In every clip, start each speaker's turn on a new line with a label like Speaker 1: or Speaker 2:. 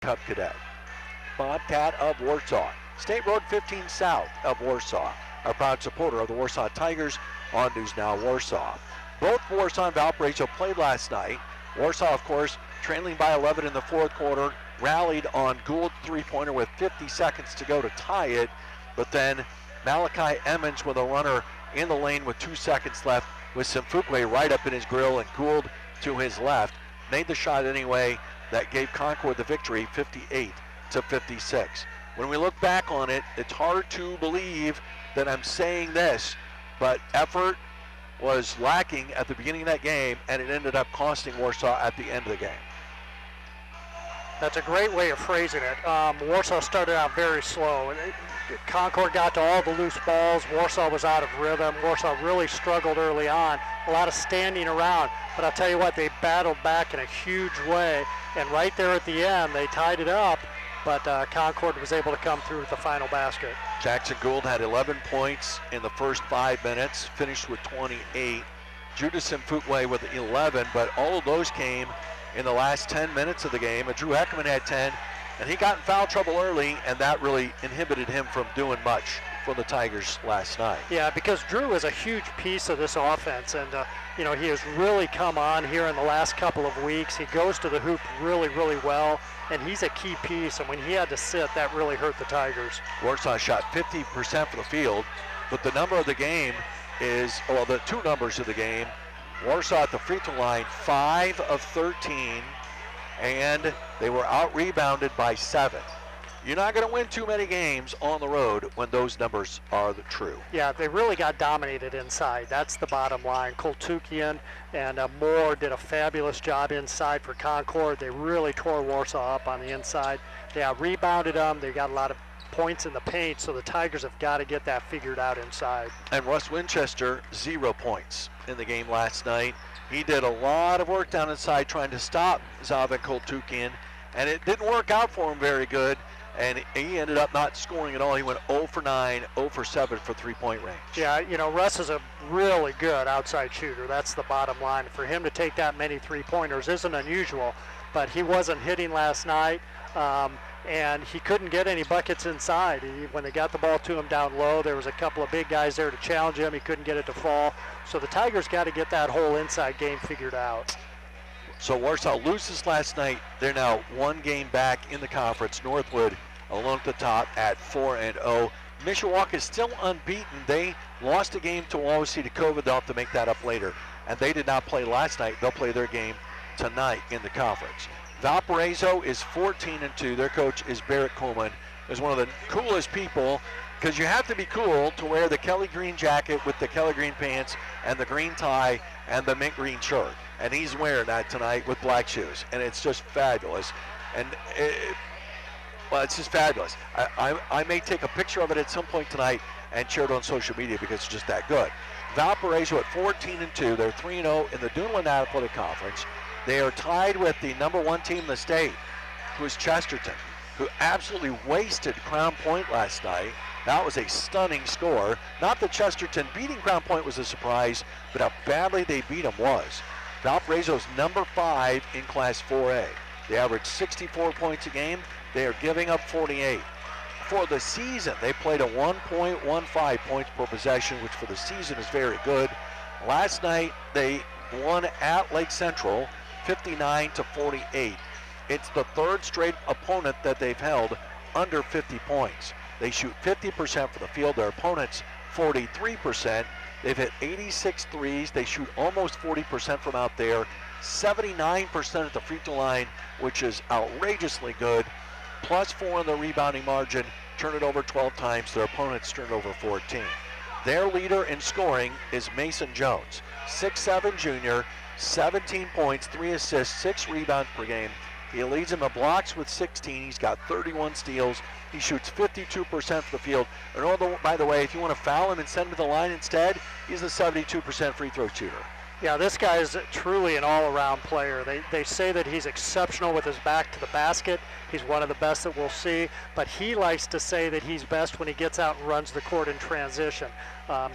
Speaker 1: Cub Cadet. Bobcat of Warsaw. State Road 15 south of Warsaw. A proud supporter of the Warsaw Tigers on News Now Warsaw. Both Warsaw and Valparaiso played last night. Warsaw, of course, trailing by 11 in the fourth quarter, rallied on Gould's three-pointer with 50 seconds to go to tie it, but then Malachi Emmons with a runner in the lane with 2 seconds left with Simfukwe right up in his grill and Gould to his left. Made the shot anyway that gave Concord the victory, 58-56. When we look back on it, it's hard to believe that I'm saying this, but effort was lacking at the beginning of that game, and it ended up costing Warsaw at the end of the game.
Speaker 2: That's a great way of phrasing it. Warsaw started out very slow. Concord got to all the loose balls. Warsaw was out of rhythm. Warsaw really struggled early on. A lot of standing around. But I'll tell you what, they battled back in a huge way. And right there at the end, they tied it up. But Concord was able to come through with the final basket.
Speaker 1: Jackson Gould had 11 points in the first 5 minutes, finished with 28. Judas Simfukwe with 11, but all of those came in the last 10 minutes of the game. Drew Heckman had 10, and he got in foul trouble early, and that really inhibited him from doing much for the Tigers last night.
Speaker 2: Yeah, because Drew is a huge piece of this offense, and he has really come on here in the last couple of weeks. He goes to the hoop really, really well, and he's a key piece, and when he had to sit, that really hurt the Tigers.
Speaker 1: Warsaw shot 50% from the field, but the number of the game is, well, the two numbers of the game, Warsaw at the free throw line, 5 of 13, and they were out-rebounded by 7. You're not going to win too many games on the road when those numbers are true.
Speaker 2: Yeah, they really got dominated inside. That's the bottom line. Koltukian and Moore did a fabulous job inside for Concord. They really tore Warsaw up on the inside. They out-rebounded them. They got a lot of points in the paint, so the Tigers have got to get that figured out inside.
Speaker 1: And Russ Winchester, 0 points in the game last night. He did a lot of work down inside trying to stop Zaven Koltukian, and it didn't work out for him very good, and he ended up not scoring at all. He went 0 for 9, 0 for 7 for three-point range.
Speaker 2: Yeah, Russ is a really good outside shooter. That's the bottom line. For him to take that many three-pointers isn't unusual, but he wasn't hitting last night. And he couldn't get any buckets inside. When they got the ball to him down low, there was a couple of big guys there to challenge him. He couldn't get it to fall. So the Tigers got to get that whole inside game figured out.
Speaker 1: So Warsaw loses last night. They're now 1 game back in the conference. Northwood alone at the top at 4-0. Mishawaka is still unbeaten. They lost a game to Wawasee to COVID. They'll have to make that up later. And they did not play last night. They'll play their game tonight in the conference. Valparaiso is 14-2. Their coach is Barrett Coleman. Is one of the coolest people, because you have to be cool to wear the Kelly green jacket with the Kelly green pants and the green tie and the mint green shirt. And he's wearing that tonight with black shoes, and it's just fabulous. And it's just fabulous. I may take a picture of it at some point tonight and share it on social media because it's just that good. Valparaiso at 14-2. They're 3-0 in the Duneland Athletic Conference. They are tied with the number 1 team in the state, who is Chesterton, who absolutely wasted Crown Point last night. That was a stunning score. Not that Chesterton beating Crown Point was a surprise, but how badly they beat them was. Valparaiso's number 5 in Class 4A. They average 64 points a game. They are giving up 48. For the season, they played a 1.15 points per possession, which for the season is very good. Last night, they won at Lake Central, 59-48. It's the 3rd straight opponent that they've held under 50 points. They shoot 50% from the field. Their opponents 43%. They've hit 86 threes. They shoot almost 40% from out there. 79% at the free throw line, which is outrageously good. +4 in the rebounding margin. Turn it over 12 times. Their opponents turn it over 14. Their leader in scoring is Mason Jones, 6'7" junior, 17 points, 3 assists, 6 rebounds per game. He leads in the blocks with 16. He's got 31 steals. He shoots 52% from the field. And by the way, if you want to foul him and send him to the line instead, he's a 72% free throw shooter.
Speaker 2: Yeah, this guy is truly an all-around player. They say that he's exceptional with his back to the basket. He's one of the best that we'll see, but he likes to say that he's best when he gets out and runs the court in transition.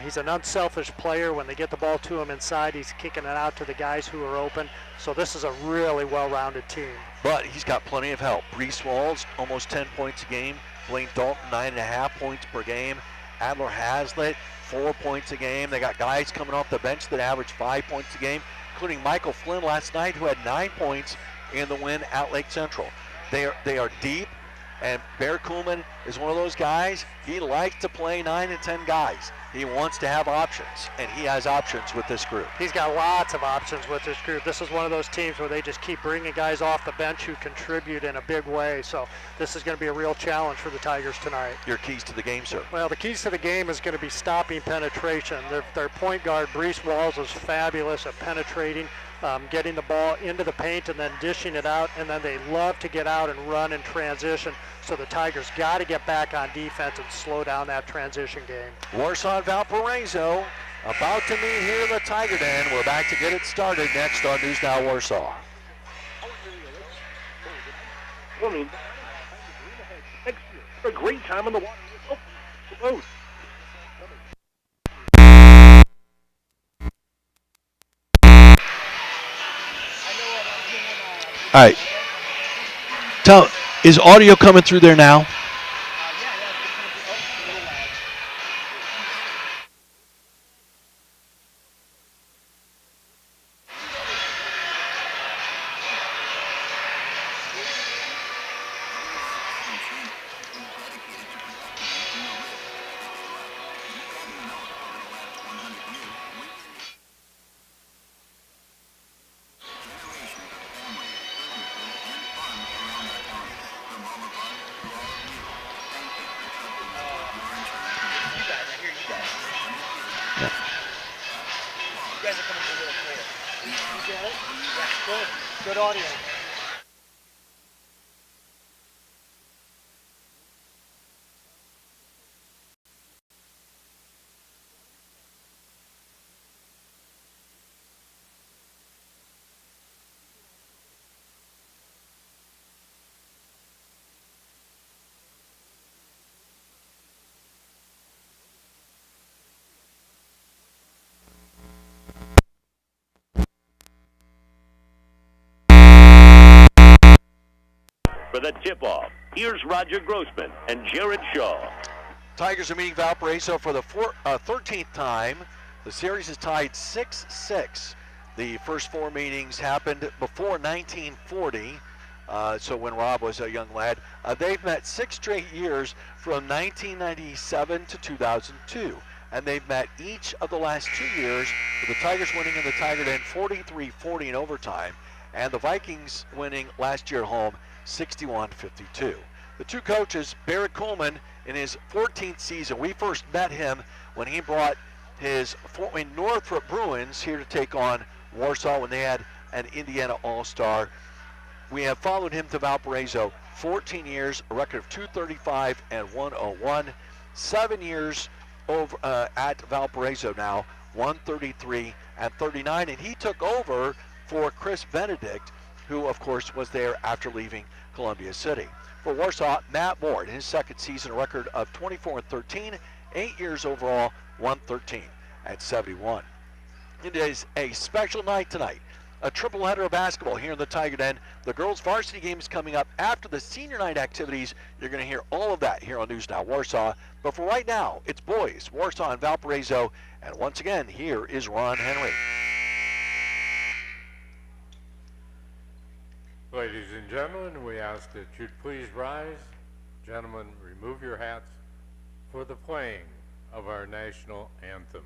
Speaker 2: He's an unselfish player. When they get the ball to him inside, he's kicking it out to the guys who are open. So this is a really well-rounded team.
Speaker 1: But he's got plenty of help. Brees Walls, almost 10 points a game. Blaine Dalton, 9.5 points per game. Adler Hazlitt, 4 points a game. They got guys coming off the bench that average 5 points a game, including Michael Flynn last night, who had 9 points in the win at Lake Central. They are deep, and Bear Kuhlman is one of those guys. He likes to play 9 and 10 guys. He wants to have options, and he has options with this group.
Speaker 2: He's got lots of options with this group. This is one of those teams where they just keep bringing guys off the bench who contribute in a big way. So this is going to be a real challenge for the Tigers tonight.
Speaker 1: Your keys to the game, sir?
Speaker 2: Well, the keys to the game is going to be stopping penetration. Their point guard, Brees Walls, is fabulous at penetrating, getting the ball into the paint and then dishing it out, and then they love to get out and run in transition. So the Tigers got to get back on defense and slow down that transition game.
Speaker 1: Warsaw and Valparaiso about to meet here in the Tiger Den. We're back to get it started next on News Now Warsaw.
Speaker 3: A great time in the water.
Speaker 1: All right. Is audio coming through there now?
Speaker 2: Good audio.
Speaker 3: For the tip-off, here's Roger Grossman and Jared Shaw.
Speaker 1: Tigers are meeting Valparaiso for the 13th time. The series is tied 6-6. The first 4 meetings happened before 1940, so when Rob was a young lad. They've met 6 straight years from 1997 to 2002. And they've met each of the last 2 years, with the Tigers winning in the Tiger Den 43-40 in overtime, and the Vikings winning last year at home 61-52. The two coaches, Barrett Kuhlman, in his 14th season, we first met him when he brought his Fort Wayne Northrop Bruins here to take on Warsaw when they had an Indiana All-Star. We have followed him to Valparaiso 14 years, a record of 235 and 101. 7 years over at Valparaiso now, 133 and 39, and he took over for Chris Benedict, who of course was there after leaving Columbia City. For Warsaw, Matt Moore, in his second season, a record of 24 and 13, 8 years overall, 113 and 71. It is a special night tonight. A triple header of basketball here in the Tiger Den. The girls' varsity game is coming up after the senior night activities. You're going to hear all of that here on News Now Warsaw. But for right now, it's boys, Warsaw and Valparaiso. And once again, here is Ron Henry.
Speaker 4: Ladies and gentlemen, we ask that you'd please rise. Gentlemen, remove your hats for the playing of our national anthem.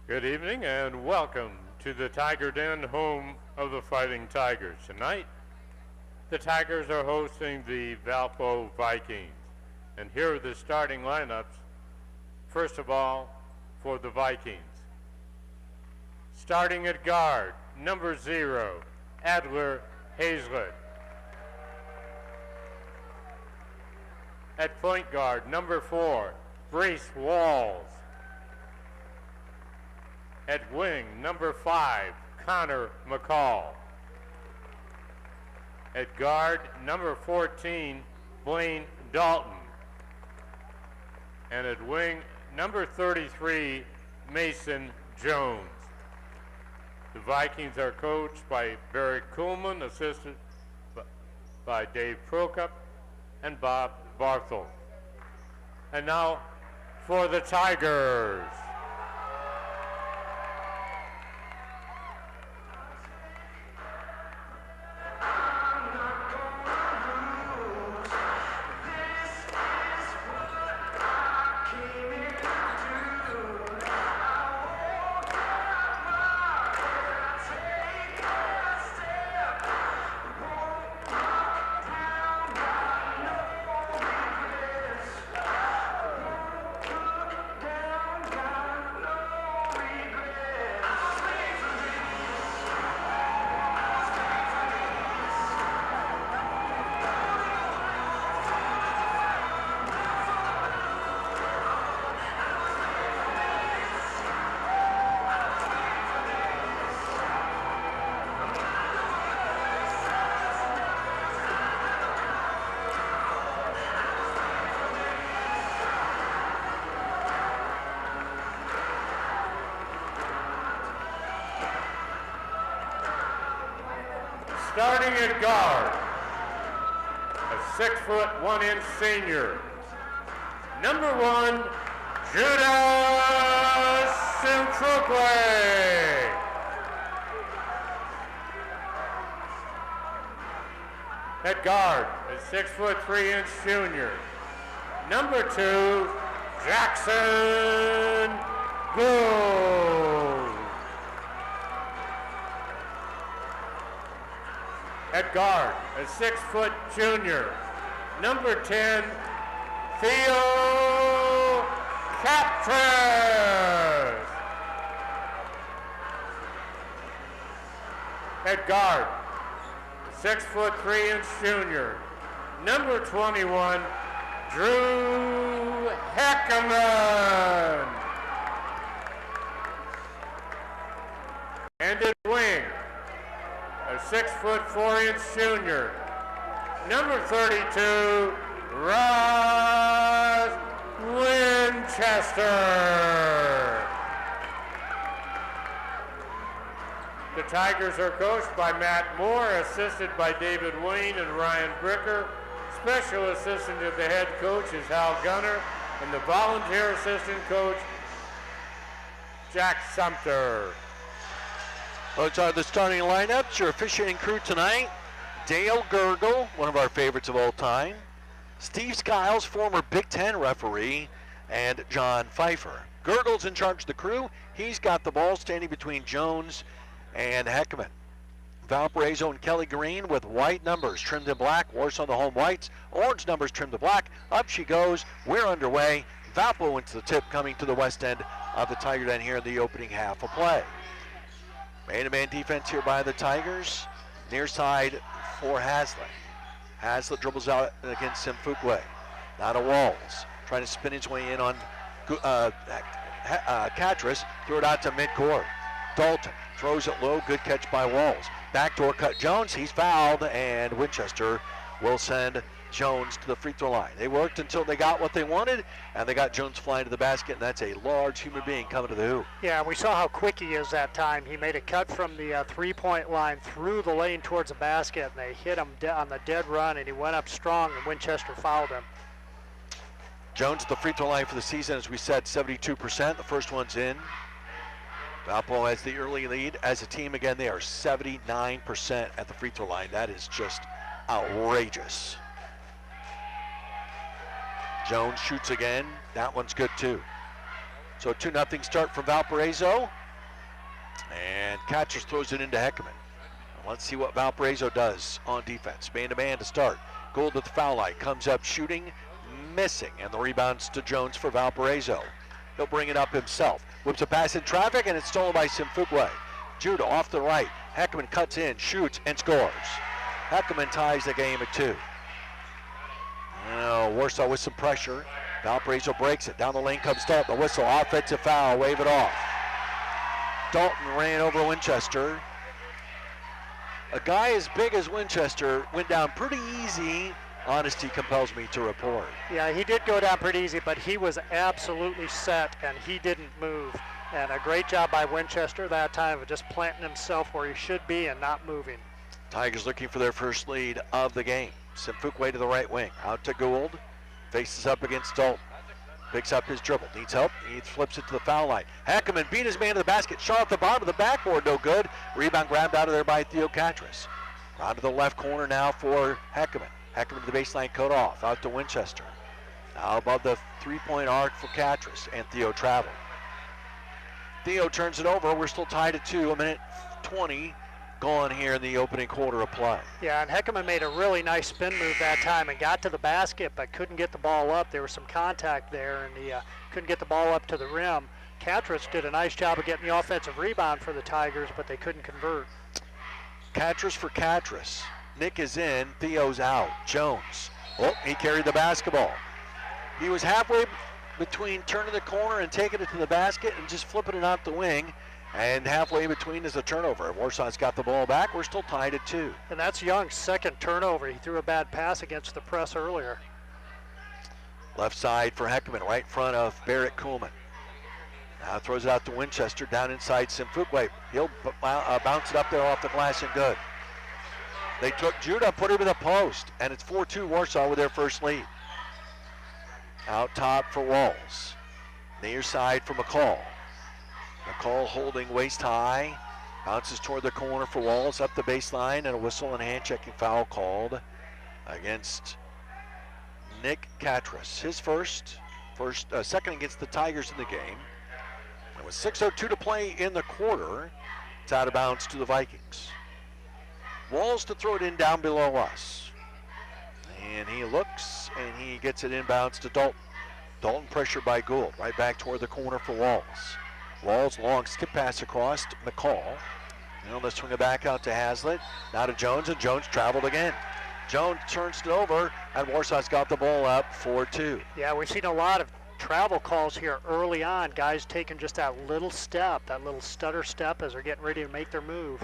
Speaker 4: Good evening and welcome to the Tiger Den, home of the Fighting Tigers. Tonight, the Tigers are hosting the Valpo Vikings. And here are the starting lineups. First of all, for the Vikings. Starting at guard, number 0, Adler Hazlett. At point guard, number 4, Brace Walls. At wing, number 5, Connor McCall. At guard, number 14, Blaine Dalton. And at wing, number 33, Mason Jones. The Vikings are coached by Barry Kuhlman, assisted by Dave Prokop and Bob Barthel. And now for the Tigers. Starting at guard, a 6' 1" senior, number 1, Judas Simtrukwe. At guard, a 6' 3" junior, number 2, Jackson Gould. At guard, a 6' junior, number 10, Theo Captres. At guard, a 6' 3" junior, number 21, Drew Heckerman. And at wing, a 6' 4" junior, number 32, Ross Winchester. The Tigers are coached by Matt Moore, assisted by David Wayne and Ryan Bricker. Special assistant of the head coach is Hal Gunner, and the volunteer assistant coach, Jack Sumter.
Speaker 1: Those are the starting lineups. Your officiating crew tonight: Dale Gergel, one of our favorites of all time, Steve Skiles, former Big Ten referee, and John Pfeiffer. Gergel's in charge of the crew. He's got the ball standing between Jones and Heckman. Valparaiso and Kelly Green with white numbers trimmed in black. Warsaw the home whites. Orange numbers trimmed to black. Up she goes. We're underway. Valpo into the tip, coming to the west end of the Tiger Den here in the opening half of play. Man-to-man defense here by the Tigers. Near side for Hazlitt. Hazlitt dribbles out against Simfukwe. Now to Walls. Trying to spin his way in on Catras. Throw it out to midcourt. Dalton throws it low. Good catch by Walls. Backdoor cut Jones. He's fouled, and Winchester will send Jones to the free throw line. They worked until they got what they wanted, and they got Jones flying to the basket, and that's a large human being coming to the hoop.
Speaker 2: Yeah, we saw how quick he is that time. He made a cut from the three-point line through the lane towards the basket, and they hit him on the dead run, and he went up strong, and Winchester fouled him.
Speaker 1: Jones at the free throw line for the season, as we said, 72%. The first one's in. Valpo has the early lead. As a team, again, they are 79% at the free throw line. That is just outrageous. Jones shoots again. That one's good too. So 2-0 start for Valparaiso. And Catchers throws it into Heckman. Let's see what Valparaiso does on defense. Man-to-man to start. Gould at the foul line. Comes up shooting, missing. And the rebound's to Jones for Valparaiso. He'll bring it up himself. Whips a pass in traffic, and it's stolen by Simfugwe. Judah off the right. Heckman cuts in, shoots, and scores. Heckman ties the game at 2. Now Warsaw with some pressure. Valparaiso breaks it. Down the lane comes Dalton. The whistle, offensive foul, wave it off. Dalton ran over Winchester. A guy as big as Winchester went down pretty easy. Honesty compels me to report.
Speaker 2: Yeah, he did go down pretty easy, but he was absolutely set, and he didn't move. And a great job by Winchester that time of just planting himself where he should be and not moving.
Speaker 1: Tigers looking for their first lead of the game. Simfukwe to the right wing. Out to Gould. Faces up against Dalton. Picks up his dribble. Needs help. He flips it to the foul line. Heckman beat his man to the basket. Shot at the bottom of the backboard. No good. Rebound grabbed out of there by Theo Catras. Round to the left corner now for Heckman. Heckman to the baseline, cut off. Out to Winchester. Now above the three-point arc for Catras. And Theo traveled. Theo turns it over. We're still tied at 2. 1:20 gone here in the opening quarter of play.
Speaker 2: Yeah, and Heckman made a really nice spin move that time and got to the basket, but couldn't get the ball up. There was some contact there, and he couldn't get the ball up to the rim. Catras did a nice job of getting the offensive rebound for the Tigers, but they couldn't convert.
Speaker 1: Catras for Catras. Nick is in, Theo's out. Jones. Oh, he carried the basketball. He was halfway between turning the corner and taking it to the basket and just flipping it out the wing. And halfway in between is a turnover. Warsaw's got the ball back. We're still tied at 2.
Speaker 2: And that's Young's second turnover. He threw a bad pass against the press earlier.
Speaker 1: Left side for Heckman, right in front of Barrett Kuhlman. Now throws it out to Winchester, down inside Simfukwe. He'll bounce it up there off the glass and good. They took Judah, put him in the post, and it's 4-2 Warsaw with their first lead. Out top for Walls. Near side for McCall. McCall holding waist high, bounces toward the corner for Walls, up the baseline, and a whistle and hand checking foul called against Nick Catras. His second against the Tigers in the game. And with 6:02 to play in the quarter, it's out of bounds to the Vikings. Walls to throw it in down below us. And he looks, and he gets it inbounds to Dalton. Dalton pressured by Gould, right back toward the corner for Walls. Walls long skip pass across to McCall. Now let's swing it back out to Hazlitt. Now to Jones, and Jones traveled again. Jones turns it over, and Warsaw's got the ball up 4-2.
Speaker 2: Yeah, we've seen a lot of travel calls here early on. Guys taking just that little step, that little stutter step as they're getting ready to make their move.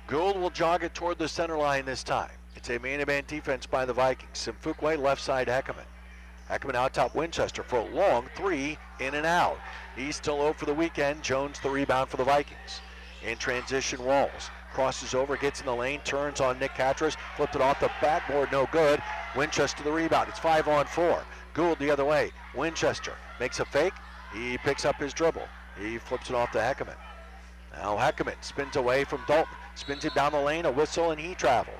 Speaker 1: Gould will jog it toward the center line this time. It's a man-to-man defense by the Vikings. Simfukwe left side Heckman. Heckman out top Winchester for a long 3, in and out. He's still 0 for the weekend. Jones the rebound for the Vikings. In transition, Walls crosses over, gets in the lane, turns on Nick Catras, flipped it off the backboard, no good. Winchester the rebound. It's 5-on-4. Gould the other way. Winchester makes a fake. He picks up his dribble. He flips it off to Heckman. Now Heckman spins away from Dalton, spins it down the lane, a whistle, and he traveled.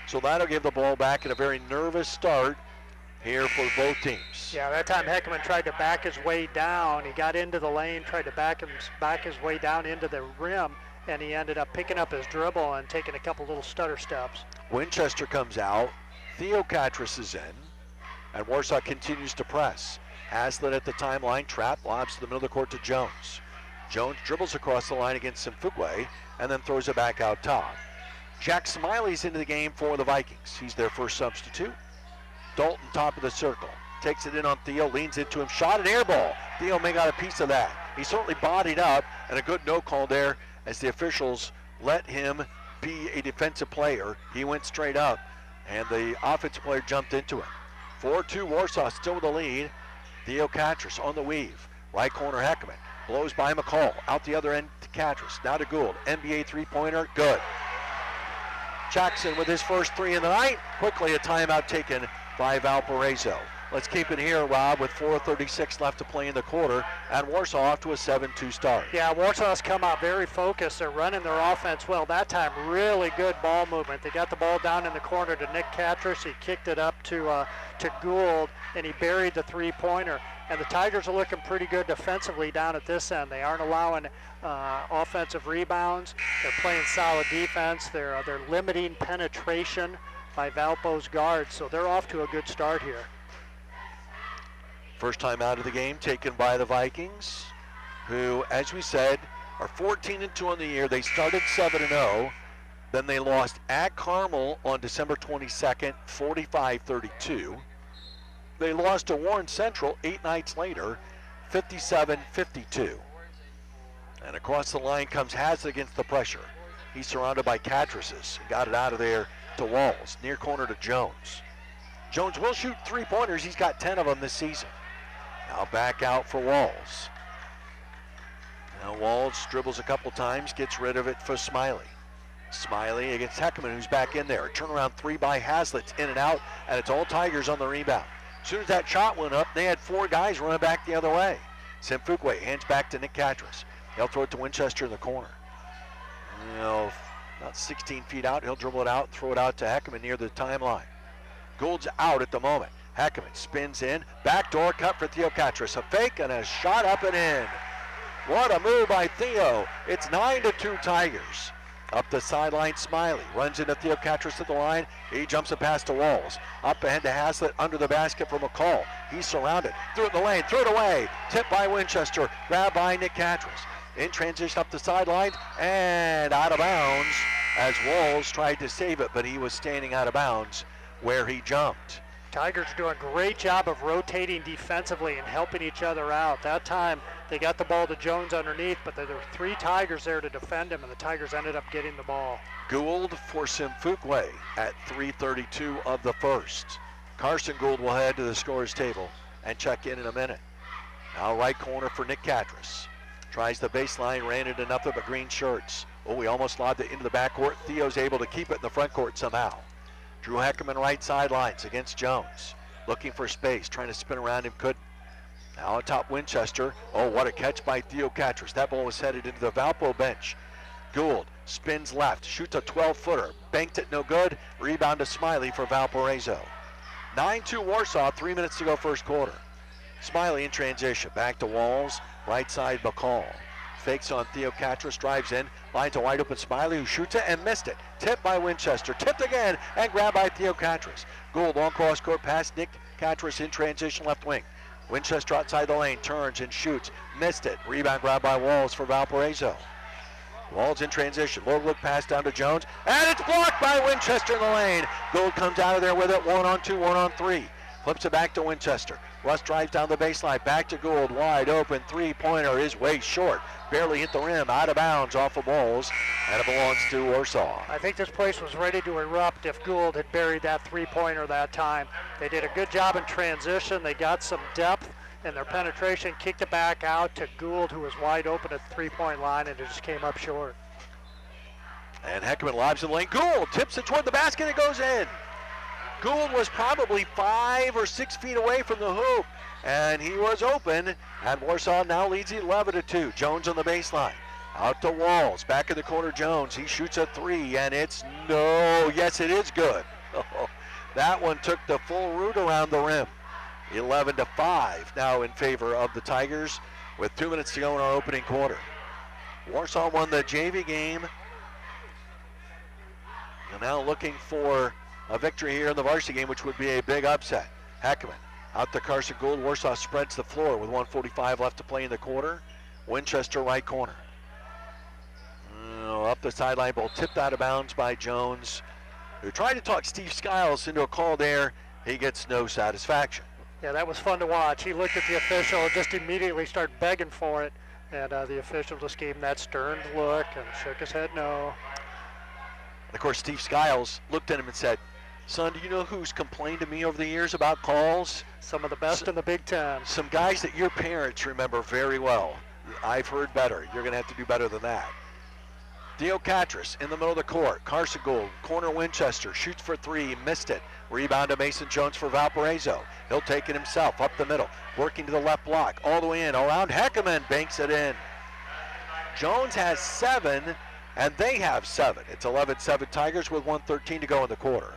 Speaker 1: So that'll give the ball back in a very nervous start here for both teams.
Speaker 2: Yeah, that time Heckman tried to back his way down. He got into the lane, tried to back his way down into the rim, and he ended up picking up his dribble and taking a couple little stutter steps.
Speaker 1: Winchester comes out. Theo Catras is in, and Warsaw continues to press. Hazlitt at the timeline, trap, lobs to the middle of the court to Jones. Jones dribbles across the line against Simfukwe and then throws it back out top. Jack Smiley's into the game for the Vikings. He's their first substitute. Dalton top of the circle. Takes it in on Theo, leans into him, shot an air ball. Theo may got a piece of that. He certainly bodied up, and a good no call there as the officials let him be a defensive player. He went straight up, and the offensive player jumped into him. 4-2 Warsaw still with the lead. Theo Catras on the weave. Right corner Heckman. Blows by McCall. Out the other end to Catras. Now to Gould. NBA three-pointer. Good. Jackson with his first 3 in the night. Quickly a timeout taken by Valparaiso. Let's keep it here, Rob, with 4:36 left to play in the quarter, and Warsaw off to a 7-2 start.
Speaker 2: Yeah, Warsaw's come out very focused. They're running their offense well. That time, really good ball movement. They got the ball down in the corner to Nick Catras. He kicked it up to Gould, and he buried the three-pointer. And the Tigers are looking pretty good defensively down at this end. They aren't allowing offensive rebounds. They're playing solid defense. They're limiting penetration by Valpo's guards, so they're off to a good start here.
Speaker 1: First time out of the game taken by the Vikings, who, as we said, are 14-2 on the year. They started 7-0. Then they lost at Carmel on December 22nd, 45-32. They lost to Warren Central 8 nights later, 57-52. And across the line comes Hazlitt against the pressure. He's surrounded by Catrases. Got it out of there to Walls. Near corner to Jones. Jones will shoot three-pointers. He's got 10 of them this season. Now back out for Walls. Now Walls dribbles a couple times, gets rid of it for Smiley. Smiley against Heckman, who's back in there. Turnaround three by Hazlitt, in and out, and it's all Tigers on the rebound. As soon as that shot went up, they had four guys running back the other way. Simfukwe hands back to Nick Catras. He'll throw it to Winchester in the corner. About 16 feet out, he'll dribble it out, throw it out to Heckman near the timeline. Gould's out at the moment. Heckman spins in, backdoor cut for Theo Catras. A fake and a shot up and in. What a move by Theo. It's 9-2 Tigers. Up the sideline, Smiley runs into Theo Catras at the line. He jumps a pass to Walls. Up ahead to Hazlitt, under the basket for McCall. He's surrounded. Threw it in the lane, threw it away. Tipped by Winchester, grabbed by Nick Catras. In transition up the sideline and out of bounds as Walls tried to save it, but he was standing out of bounds where he jumped.
Speaker 2: Tigers are doing a great job of rotating defensively and helping each other out. That time they got the ball to Jones underneath, but there were three Tigers there to defend him, and the Tigers ended up getting the ball.
Speaker 1: Gould for Simfukwe at 3:32 of the first. Carson Gould will head to the scorer's table and check in a minute. Now right corner for Nick Catras. Tries the baseline, ran into nothing but green shirts. Oh, he almost lobbed it into the backcourt. Theo's able to keep it in the front court somehow. Drew Heckman right sidelines against Jones. Looking for space, trying to spin around him, couldn't. Now atop Winchester. Oh, what a catch by Theo Catras. That ball was headed into the Valpo bench. Gould spins left, shoots a 12-footer. Banked it, no good. Rebound to Smiley for Valparaiso. 9-2 Warsaw, 3 minutes to go first quarter. Smiley in transition, back to Walls. Right side McCall. Fakes on Theo Catras, drives in, line to wide open Smiley, who shoots it and missed it. Tipped by Winchester, tipped again, and grabbed by Theo Catras. Gould long cross court pass, Nick Catras in transition left wing. Winchester outside the lane, turns and shoots, missed it. Rebound grabbed by Walls for Valparaiso. Walls in transition, low look pass down to Jones, and it's blocked by Winchester in the lane. Gould comes out of there with it, 1-on-2, 1-on-3. Flips it back to Winchester. Russ drives down the baseline, back to Gould, wide open, three-pointer is way short. Barely hit the rim, out of bounds off of Walls, and it belongs to Warsaw.
Speaker 2: I think this place was ready to erupt if Gould had buried that three-pointer that time. They did a good job in transition. They got some depth in their penetration, kicked it back out to Gould, who was wide open at the three-point line, and it just came up short.
Speaker 1: And Heckman lobs in the lane. Gould tips it toward the basket, it goes in. Gould was probably 5 or 6 feet away from the hoop, and he was open, and Warsaw now leads 11-2. Jones on the baseline. Out to Walls, back in the corner Jones. He shoots a three, and it's no, yes it is good. Oh, that one took the full route around the rim. 11-5 now in favor of the Tigers with 2 minutes to go in our opening quarter. Warsaw won the JV game. And now looking for a victory here in the varsity game, which would be a big upset. Heckman out to Carson Gould. Warsaw spreads the floor with 1:45 left to play in the quarter. Winchester right corner. Up the sideline, ball tipped out of bounds by Jones, who tried to talk Steve Skiles into a call there. He gets no satisfaction.
Speaker 2: Yeah, that was fun to watch. He looked at the official and just immediately started begging for it. And the official just gave him that stern look and shook his head no.
Speaker 1: And of course, Steve Skiles looked at him and said, "Son, do you know who's complained to me over the years about calls?
Speaker 2: Some of the best in the Big Ten.
Speaker 1: Some guys that your parents remember very well. I've heard better. You're going to have to do better than that." Theocatris in the middle of the court. Carson Gould, corner Winchester, shoots for three, missed it. Rebound to Mason Jones for Valparaiso. He'll take it himself up the middle, working to the left block, all the way in, around Heckerman, banks it in. Jones has 7, and they have 7. It's 11-7 Tigers with 1:13 to go in the quarter.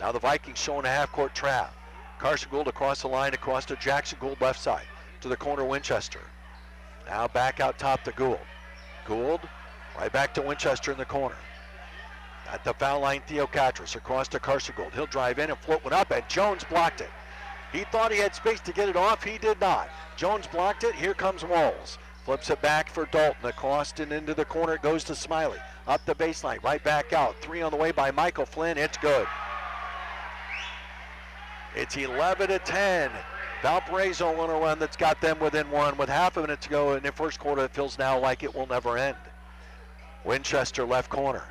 Speaker 1: Now the Vikings showing a half-court trap. Carson Gould across the line, across to Jackson Gould left side, to the corner Winchester. Now back out top to Gould. Gould right back to Winchester in the corner. At the foul line, Theocatris across to Carson Gould. He'll drive in and float one up, and Jones blocked it. He thought he had space to get it off. He did not. Jones blocked it. Here comes Walls. Flips it back for Dalton. Across and into the corner it goes to Smiley. Up the baseline, right back out. 3 on the way by Michael Flynn. It's good. It's 11-10. Valparaiso on a run that's got them within 1 with half a minute to go in the first quarter. It feels now like it will never end. Winchester left corner.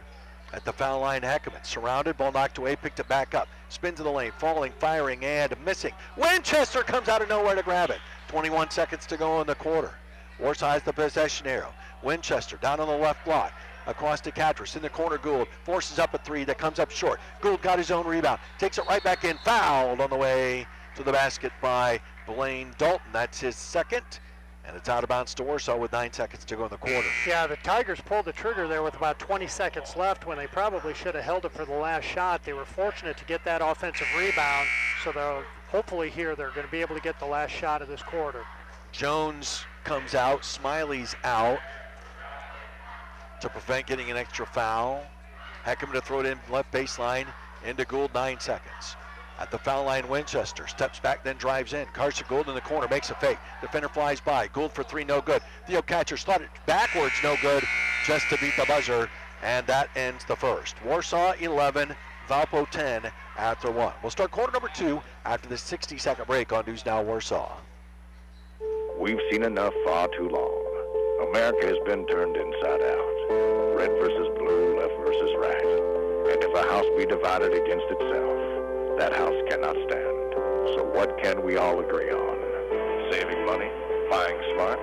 Speaker 1: At the foul line, Heckerman surrounded, ball knocked away, picked it back up. Spins in the lane, falling, firing, and missing. Winchester comes out of nowhere to grab it. 21 seconds to go in the quarter. Warsaw has the possession arrow. Winchester down on the left block. Across to Catris in the corner. Gould forces up a 3 that comes up short. Gould got his own rebound. Takes it right back in. Fouled on the way to the basket by Blaine Dalton. That's his second. And it's out of bounds to Warsaw with 9 seconds to go in the quarter.
Speaker 2: Yeah, the Tigers pulled the trigger there with about 20 seconds left when they probably should have held it for the last shot. They were fortunate to get that offensive rebound, so they'll hopefully here they're going to be able to get the last shot of this quarter.
Speaker 1: Jones comes out, Smiley's out to prevent getting an extra foul. Heckerman to throw it in left baseline into Gould, 9 seconds. At the foul line, Winchester steps back, then drives in. Carson Gould in the corner, makes a fake. Defender flies by. Gould for 3, no good. Theocatris slid it backwards, no good, just to beat the buzzer, and that ends the first. Warsaw 11, Valpo 10 after 1. We'll start quarter number 2 after this 60-second break on News Now Warsaw.
Speaker 5: We've seen enough far too long. America has been turned inside out. Red versus blue, left versus right. And if a house be divided against itself, that house cannot stand. So what can we all agree on? Saving money, buying smart,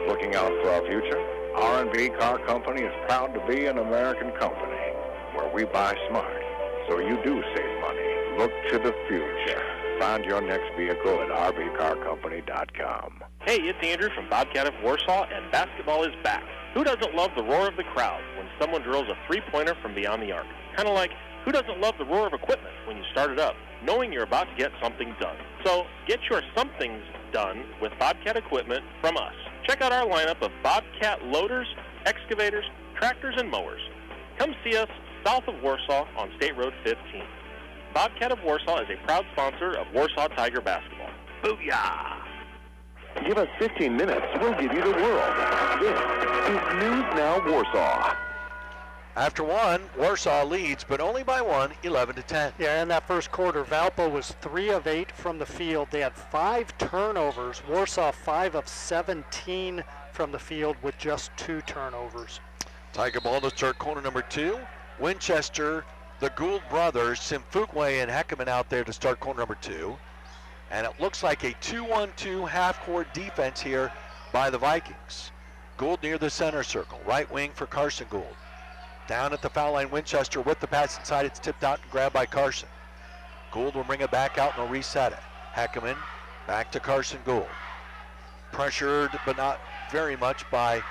Speaker 5: looking out for our future. R&B Car Company is proud to be an American company where we buy smart. So you do save money. Look to the future. Find your next vehicle at rvcarcompany.com.
Speaker 3: Hey, it's Andrew from Bobcat of Warsaw, and basketball is back. Who doesn't love the roar of the crowd when someone drills a three-pointer from beyond the arc? Kind of like, who doesn't love the roar of equipment when you start it up, knowing you're about to get something done? So get your somethings done with Bobcat equipment from us. Check out our lineup of Bobcat loaders, excavators, tractors, and mowers. Come see us south of Warsaw on State Road 15. Bobcat of Warsaw is a proud sponsor of Warsaw Tiger basketball. Booyah!
Speaker 6: Give us 15 minutes, we'll give you the world. This is News Now Warsaw.
Speaker 1: After 1, Warsaw leads, but only by 1, 11-10.
Speaker 2: Yeah, in that first quarter, Valpo was 3 of 8 from the field. They had 5 turnovers. Warsaw 5 of 17 from the field with just 2 turnovers.
Speaker 1: Tiger ball to start quarter number 2. Winchester, the Gould brothers, Simfukwe and Heckerman out there to start quarter number 2. And it looks like a 2-1-2 half-court defense here by the Vikings. Gould near the center circle, right wing for Carson Gould. Down at the foul line, Winchester with the pass inside. It's tipped out and grabbed by Carson. Gould will bring it back out and will reset it. Heckerman back to Carson Gould. Pressured, but not very much by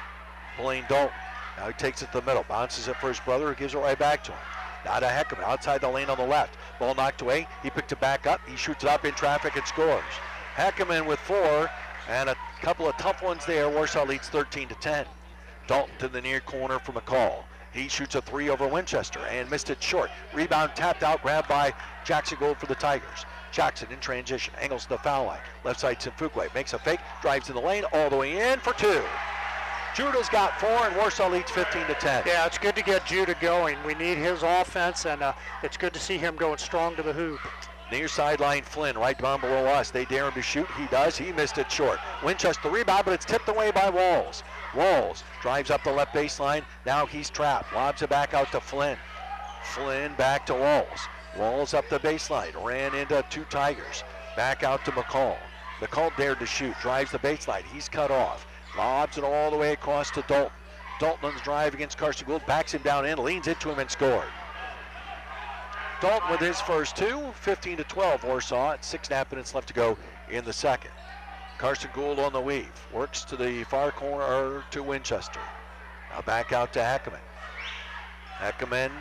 Speaker 1: Blaine Dalton. Now he takes it to the middle, bounces it for his brother, who gives it right back to him. Now to Heckerman, outside the lane on the left. Ball knocked away. He picked it back up. He shoots it up in traffic and scores. Heckerman with 4, and a couple of tough ones there. Warsaw leads 13-10. Dalton to the near corner for McCall. He shoots a 3 over Winchester and missed it short. Rebound tapped out, grabbed by Jackson Gould for the Tigers. Jackson in transition, angles to the foul line. Left side Simfukwe makes a fake, drives in the lane, all the way in for 2. Judah's got 4, and Warsaw leads 15-10.
Speaker 2: Yeah, it's good to get Judah going. We need his offense, and it's good to see him going strong to the hoop.
Speaker 1: Near sideline, Flynn, right down below us. They dare him to shoot. He does. He missed it short. Winchester rebound, but it's tipped away by Walls. Walls drives up the left baseline. Now he's trapped. Lobs it back out to Flynn. Flynn back to Walls. Walls up the baseline. Ran into 2 Tigers. Back out to McCall. McCall dared to shoot. Drives the baseline. He's cut off. Lobs it all the way across to Dalton. Dalton on the drive against Carson Gould, backs him down in, leans into him and scored. Dalton with his first two, 15-12 Warsaw at 6.5 minutes left to go in the second. Carson Gould on the weave, works to the far corner to Winchester. Now back out to Heckerman. Heckerman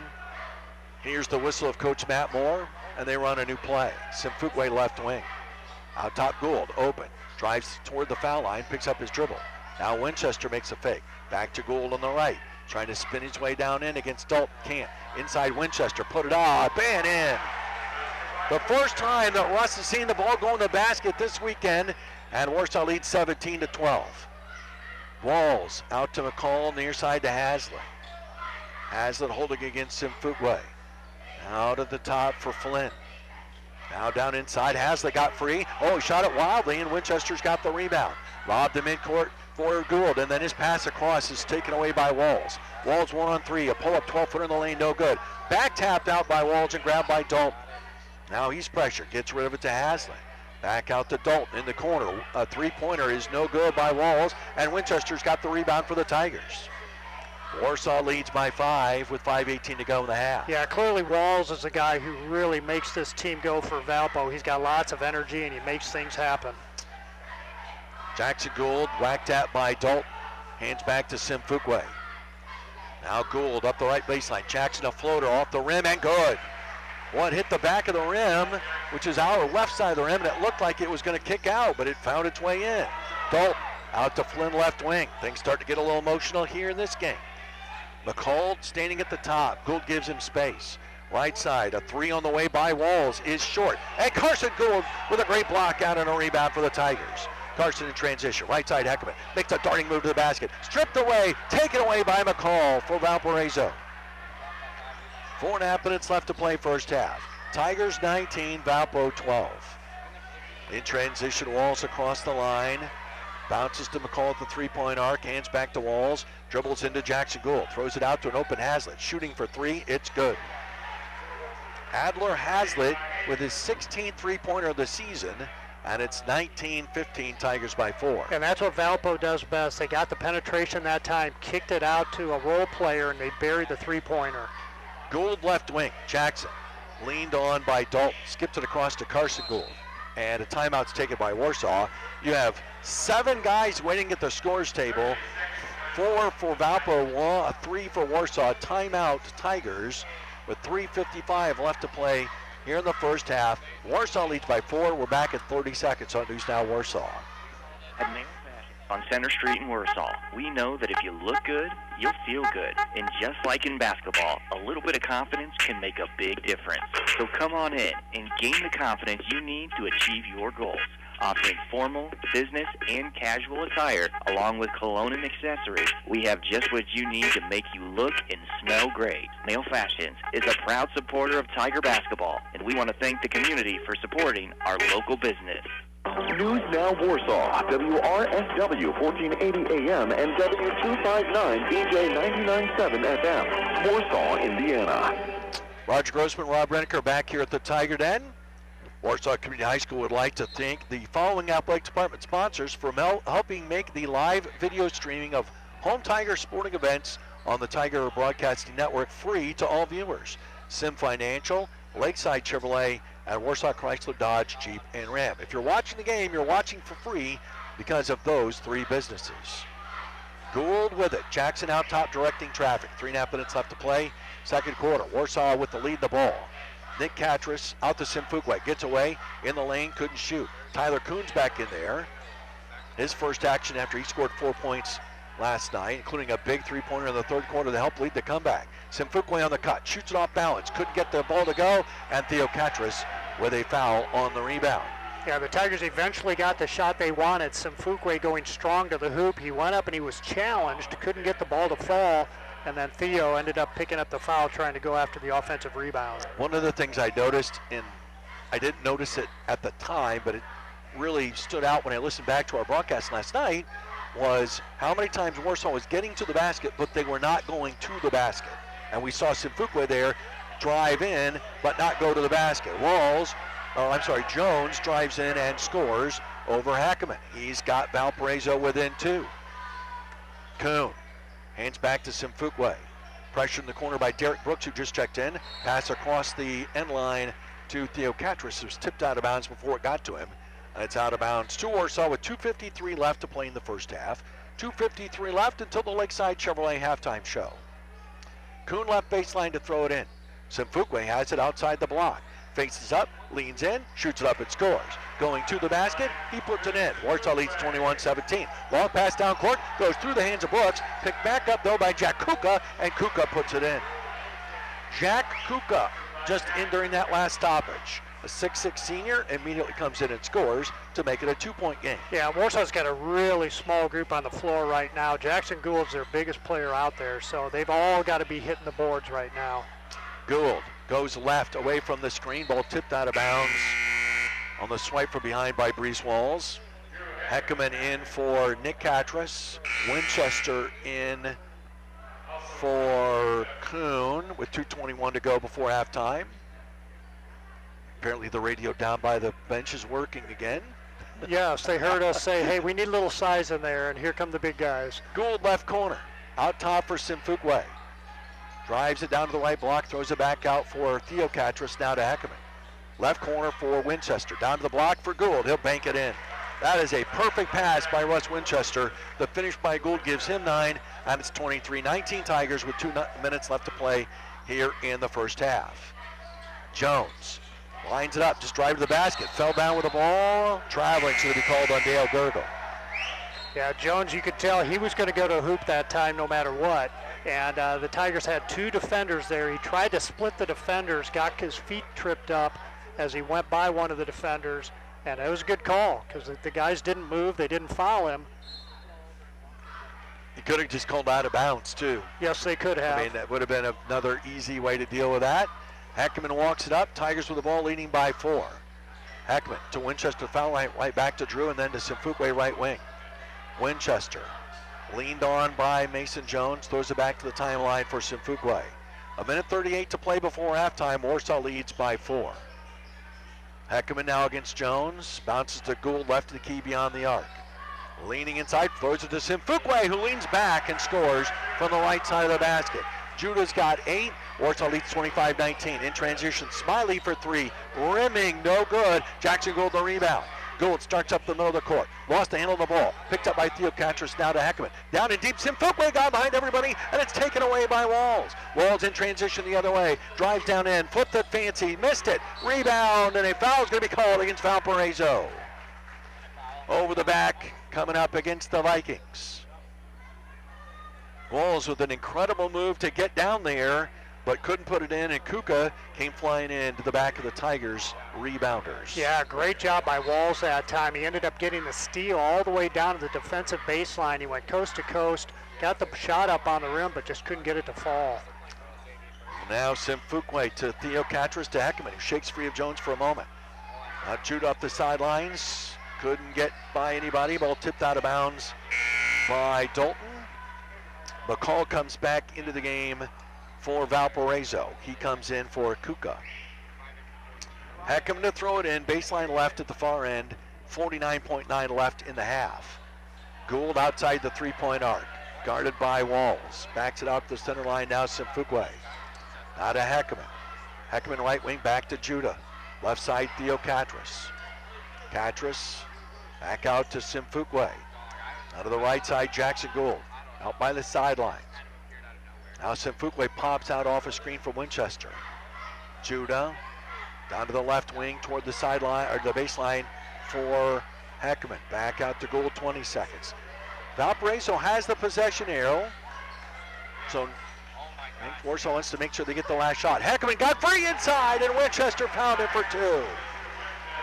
Speaker 1: hears the whistle of Coach Matt Moore, and they run a new play. Simfukwe left wing. Out top Gould, open, drives toward the foul line, picks up his dribble. Now Winchester makes a fake. Back to Gould on the right, trying to spin his way down in against Dalton. Can't. Inside Winchester, put it up and in. The first time that Russ has seen the ball go in the basket this weekend, and Warsaw leads 17-12. Walls out to McCall, near side to Haslett. Haslett holding against Simfukwe. Out at the top for Flynn. Now down inside, Haslett got free. Oh, shot it wildly, and Winchester's got the rebound. Lobbed to midcourt for Gould, and then his pass across is taken away by Walls. Walls 1-on-3, a pull-up 12-footer in the lane, no good. Back tapped out by Walls and grabbed by Dalton. Now he's pressured, gets rid of it to Haslett. Back out to Dalton in the corner. A three-pointer is no good by Walls, and Winchester's got the rebound for the Tigers. Warsaw leads by 5 with 5:18 to go in the half.
Speaker 2: Yeah, clearly Walls is a guy who really makes this team go for Valpo. He's got lots of energy, and he makes things happen.
Speaker 1: Jackson Gould whacked at by Dalton. Hands back to Simfukwe. Now Gould up the right baseline. Jackson a floater off the rim and good. One hit the back of the rim, which is our left side of the rim, and it looked like it was going to kick out, but it found its way in. Dalton out to Flynn left wing. Things start to get a little emotional here in this game. McCall standing at the top. Gould gives him space. Right side, a three on the way by Walls is short. And Carson Gould with a great block out and a rebound for the Tigers. Carson in transition. Right side, Heckerman makes a darting move to the basket. Stripped away, taken away by McCall for Valparaiso. 4.5 minutes left to play first half. Tigers 19, Valpo 12. In transition, Walls across the line. Bounces to McCall at the three-point arc. Hands back to Walls. Dribbles into Jackson Gould. Throws it out to an open Haslett. Shooting for three. It's good. Adler Haslett with his 16th three-pointer of the season. And it's 19-15 Tigers by 4.
Speaker 2: And that's what Valpo does best. They got the penetration that time, kicked it out to a role player, and they buried the three-pointer.
Speaker 1: Gould left wing. Jackson leaned on by Dalton. Skipped it across to Carson Gould. And a timeout's taken by Warsaw. You have 7 guys waiting at the scores table. 4 for Valpo, 3 for Warsaw. Timeout Tigers with 3:55 left to play here in the first half. Warsaw leads by 4. We're back at 30 seconds on News Now Warsaw.
Speaker 7: On Center Street in Warsaw, we know that if you look good, you'll feel good. And just like in basketball, a little bit of confidence can make a big difference. So come on in and gain the confidence you need to achieve your goals. Offering formal, business, and casual attire, along with cologne and accessories, we have just what you need to make you look and smell great. Male Fashions is a proud supporter of Tiger basketball, and we want to thank the community for supporting our local business.
Speaker 6: News Now Warsaw, WRSW 1480 AM and W259 DJ 99.7 FM, Warsaw, Indiana.
Speaker 1: Roger Grossman, Rob Renneker back here at the Tiger Den. Warsaw Community High School would like to thank the following athletic department sponsors for helping make the live video streaming of home Tiger sporting events on the Tiger Broadcasting Network free to all viewers. Sim Financial, Lakeside Chevrolet, and Warsaw Chrysler Dodge Jeep and Ram. If you're watching the game, you're watching for free because of those 3 businesses. Gould with it. Jackson out top directing traffic. 3.5 minutes left to play. Second quarter. Warsaw with the lead in the ball. Nick Catras out to Simfukwe. Gets away in the lane. Couldn't shoot. Tyler Kuhn's back in there. His first action after he scored 4 points last night, including a big three-pointer in the third quarter to help lead the comeback. Simfukwe on the cut. Shoots it off balance. Couldn't get the ball to go. And Theo Catras with a foul on the rebound.
Speaker 2: Yeah, the Tigers eventually got the shot they wanted. Simfukwe going strong to the hoop. He went up and he was challenged. Couldn't get the ball to fall. And then Theo ended up picking up the foul trying to go after the offensive rebound.
Speaker 1: One of the things I noticed, and I didn't notice it at the time, but it really stood out when I listened back to our broadcast last night, was how many times Warsaw was getting to the basket, but they were not going to the basket. And we saw Simfukwe there drive in, but not go to the basket. Jones drives in and scores over Hackeman. He's got Valparaiso within 2. Kuhn Hands back to Simfukwe. Pressure in the corner by Derek Brooks, who just checked in. Pass across the end line to Theo Catras, who's tipped out of bounds before it got to him. And it's out of bounds to Warsaw with 2:53 left to play in the first half. 2:53 left until the Lakeside Chevrolet halftime show. Kuhn left baseline to throw it in. Simfukwe has it outside the block. Faces up, leans in, shoots it up and scores. Going to the basket, he puts it in. Warsaw leads 21-17. Long pass down court, goes through the hands of Brooks. Picked back up though by Jack Kuka, and Kuka puts it in. Jack Kuka just in during that last stoppage. A 6'6 senior immediately comes in and scores to make it a 2-point game.
Speaker 2: Yeah, Warsaw's got a really small group on the floor right now. Jackson Gould's their biggest player out there, so they've all got to be hitting the boards right now.
Speaker 1: Gould goes left away from the screen. Ball tipped out of bounds on the swipe from behind by Brees Walls. Heckerman in for Nick Catras. Winchester in for Kuhn with 2:21 to go before halftime. Apparently the radio down by the bench is working again.
Speaker 2: Yes, they heard us say, hey, we need a little size in there, and here come the big guys.
Speaker 1: Gould left corner. Out top for Simfukwe. Drives it down to the right block, throws it back out for Theo Catras, now to Heckerman. Left corner for Winchester. Down to the block for Gould. He'll bank it in. That is a perfect pass by Russ Winchester. The finish by Gould gives him 9, and it's 23-19 Tigers with 2 minutes left to play here in the first half. Jones lines it up, just drive to the basket. Fell down with the ball. Traveling, so to be called on Dale Gergel.
Speaker 2: Yeah, Jones, you could tell he was going to go to a hoop that time no matter what. And the Tigers had 2 defenders there. He tried to split the defenders, got his feet tripped up as he went by one of the defenders. And it was a good call because the guys didn't move. They didn't foul him.
Speaker 1: He could have just called out of bounds, too.
Speaker 2: Yes, they could have.
Speaker 1: I mean, that would have been another easy way to deal with that. Heckman walks it up. Tigers with the ball leading by 4. Heckman to Winchester, foul line, right back to Drew, and then to Simfukwe right wing. Winchester leaned on by Mason Jones, throws it back to the timeline for Simfukwe. 1:38 to play before halftime. Warsaw leads by 4. Heckman now against Jones. Bounces to Gould left of the key beyond the arc. Leaning inside, throws it to Simfukwe, who leans back and scores from the right side of the basket. Judah's got 8. Warsaw leads 25-19. In transition, Smiley for 3. Rimming, no good. Jackson Gould the rebound. Gould starts up the middle of the court. Lost the handle of the ball. Picked up by Theo Catras, now to Heckman. Down in deep, Simfukwe got behind everybody, and it's taken away by Walls. Walls in transition the other way. Drives down in, flipped it fancy, missed it. Rebound, and a foul is going to be called against Valparaiso. Over the back, coming up against the Vikings. Walls with an incredible move to get down there, but couldn't put it in, and Kuka came flying in to the back of the Tigers rebounders.
Speaker 2: Yeah, great job by Walls that time. He ended up getting the steal all the way down to the defensive baseline. He went coast to coast, got the shot up on the rim, but just couldn't get it to fall.
Speaker 1: Now Simfukwe to Theo Catras to Heckman, who shakes free of Jones for a moment. Judah up the sidelines, couldn't get by anybody. Ball tipped out of bounds by Dalton. McCall comes back into the game for Valparaiso. He comes in for Kuka. Heckman to throw it in, baseline left at the far end, 49.9 left in the half. Gould outside the 3-point arc, guarded by Walls. Backs it out the center line now, Simfukwe. Now to Heckman. Heckman right wing back to Judah. Left side, Theo Catras. Catras back out to Simfukwe. Out of the right side, Jackson Gould. Out by the sidelines. Now Simfukwe pops out off a screen from Winchester. Judah down to the left wing toward the sideline or the baseline for Heckman. Back out to Gould, 20 seconds. Valparaiso has the possession arrow. So I think Warsaw wants to make sure they get the last shot. Heckman got free inside, and Winchester found him for 2.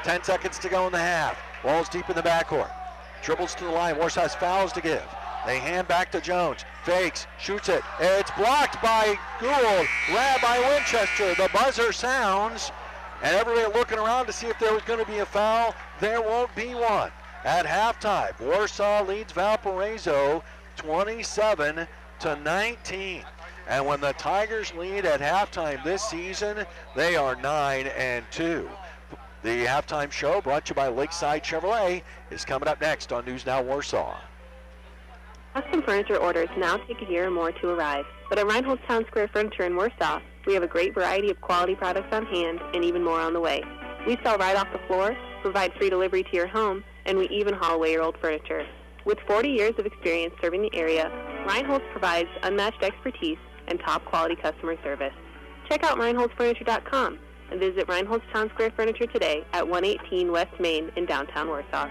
Speaker 1: 10 seconds to go in the half. Walls deep in the backcourt. Dribbles to the line. Warsaw has fouls to give. They hand back to Jones. Fakes, shoots it. It's blocked by Gould. Grabbed by Winchester. The buzzer sounds, and everybody looking around to see if there was going to be a foul. There won't be one. At halftime, Warsaw leads Valparaiso 27-19. And when the Tigers lead at halftime this season, they are 9-2. The halftime show, brought to you by Lakeside Chevrolet, is coming up next on News Now Warsaw.
Speaker 8: Custom furniture orders now take a year or more to arrive, but at Reinhold's Town Square Furniture in Warsaw, we have a great variety of quality products on hand and even more on the way. We sell right off the floor, provide free delivery to your home, and we even haul away your old furniture. With 40 years of experience serving the area, Reinhold's provides unmatched expertise and top quality customer service. Check out ReinholdsFurniture.com and visit Reinhold's Town Square Furniture today at 118 West Main in downtown Warsaw.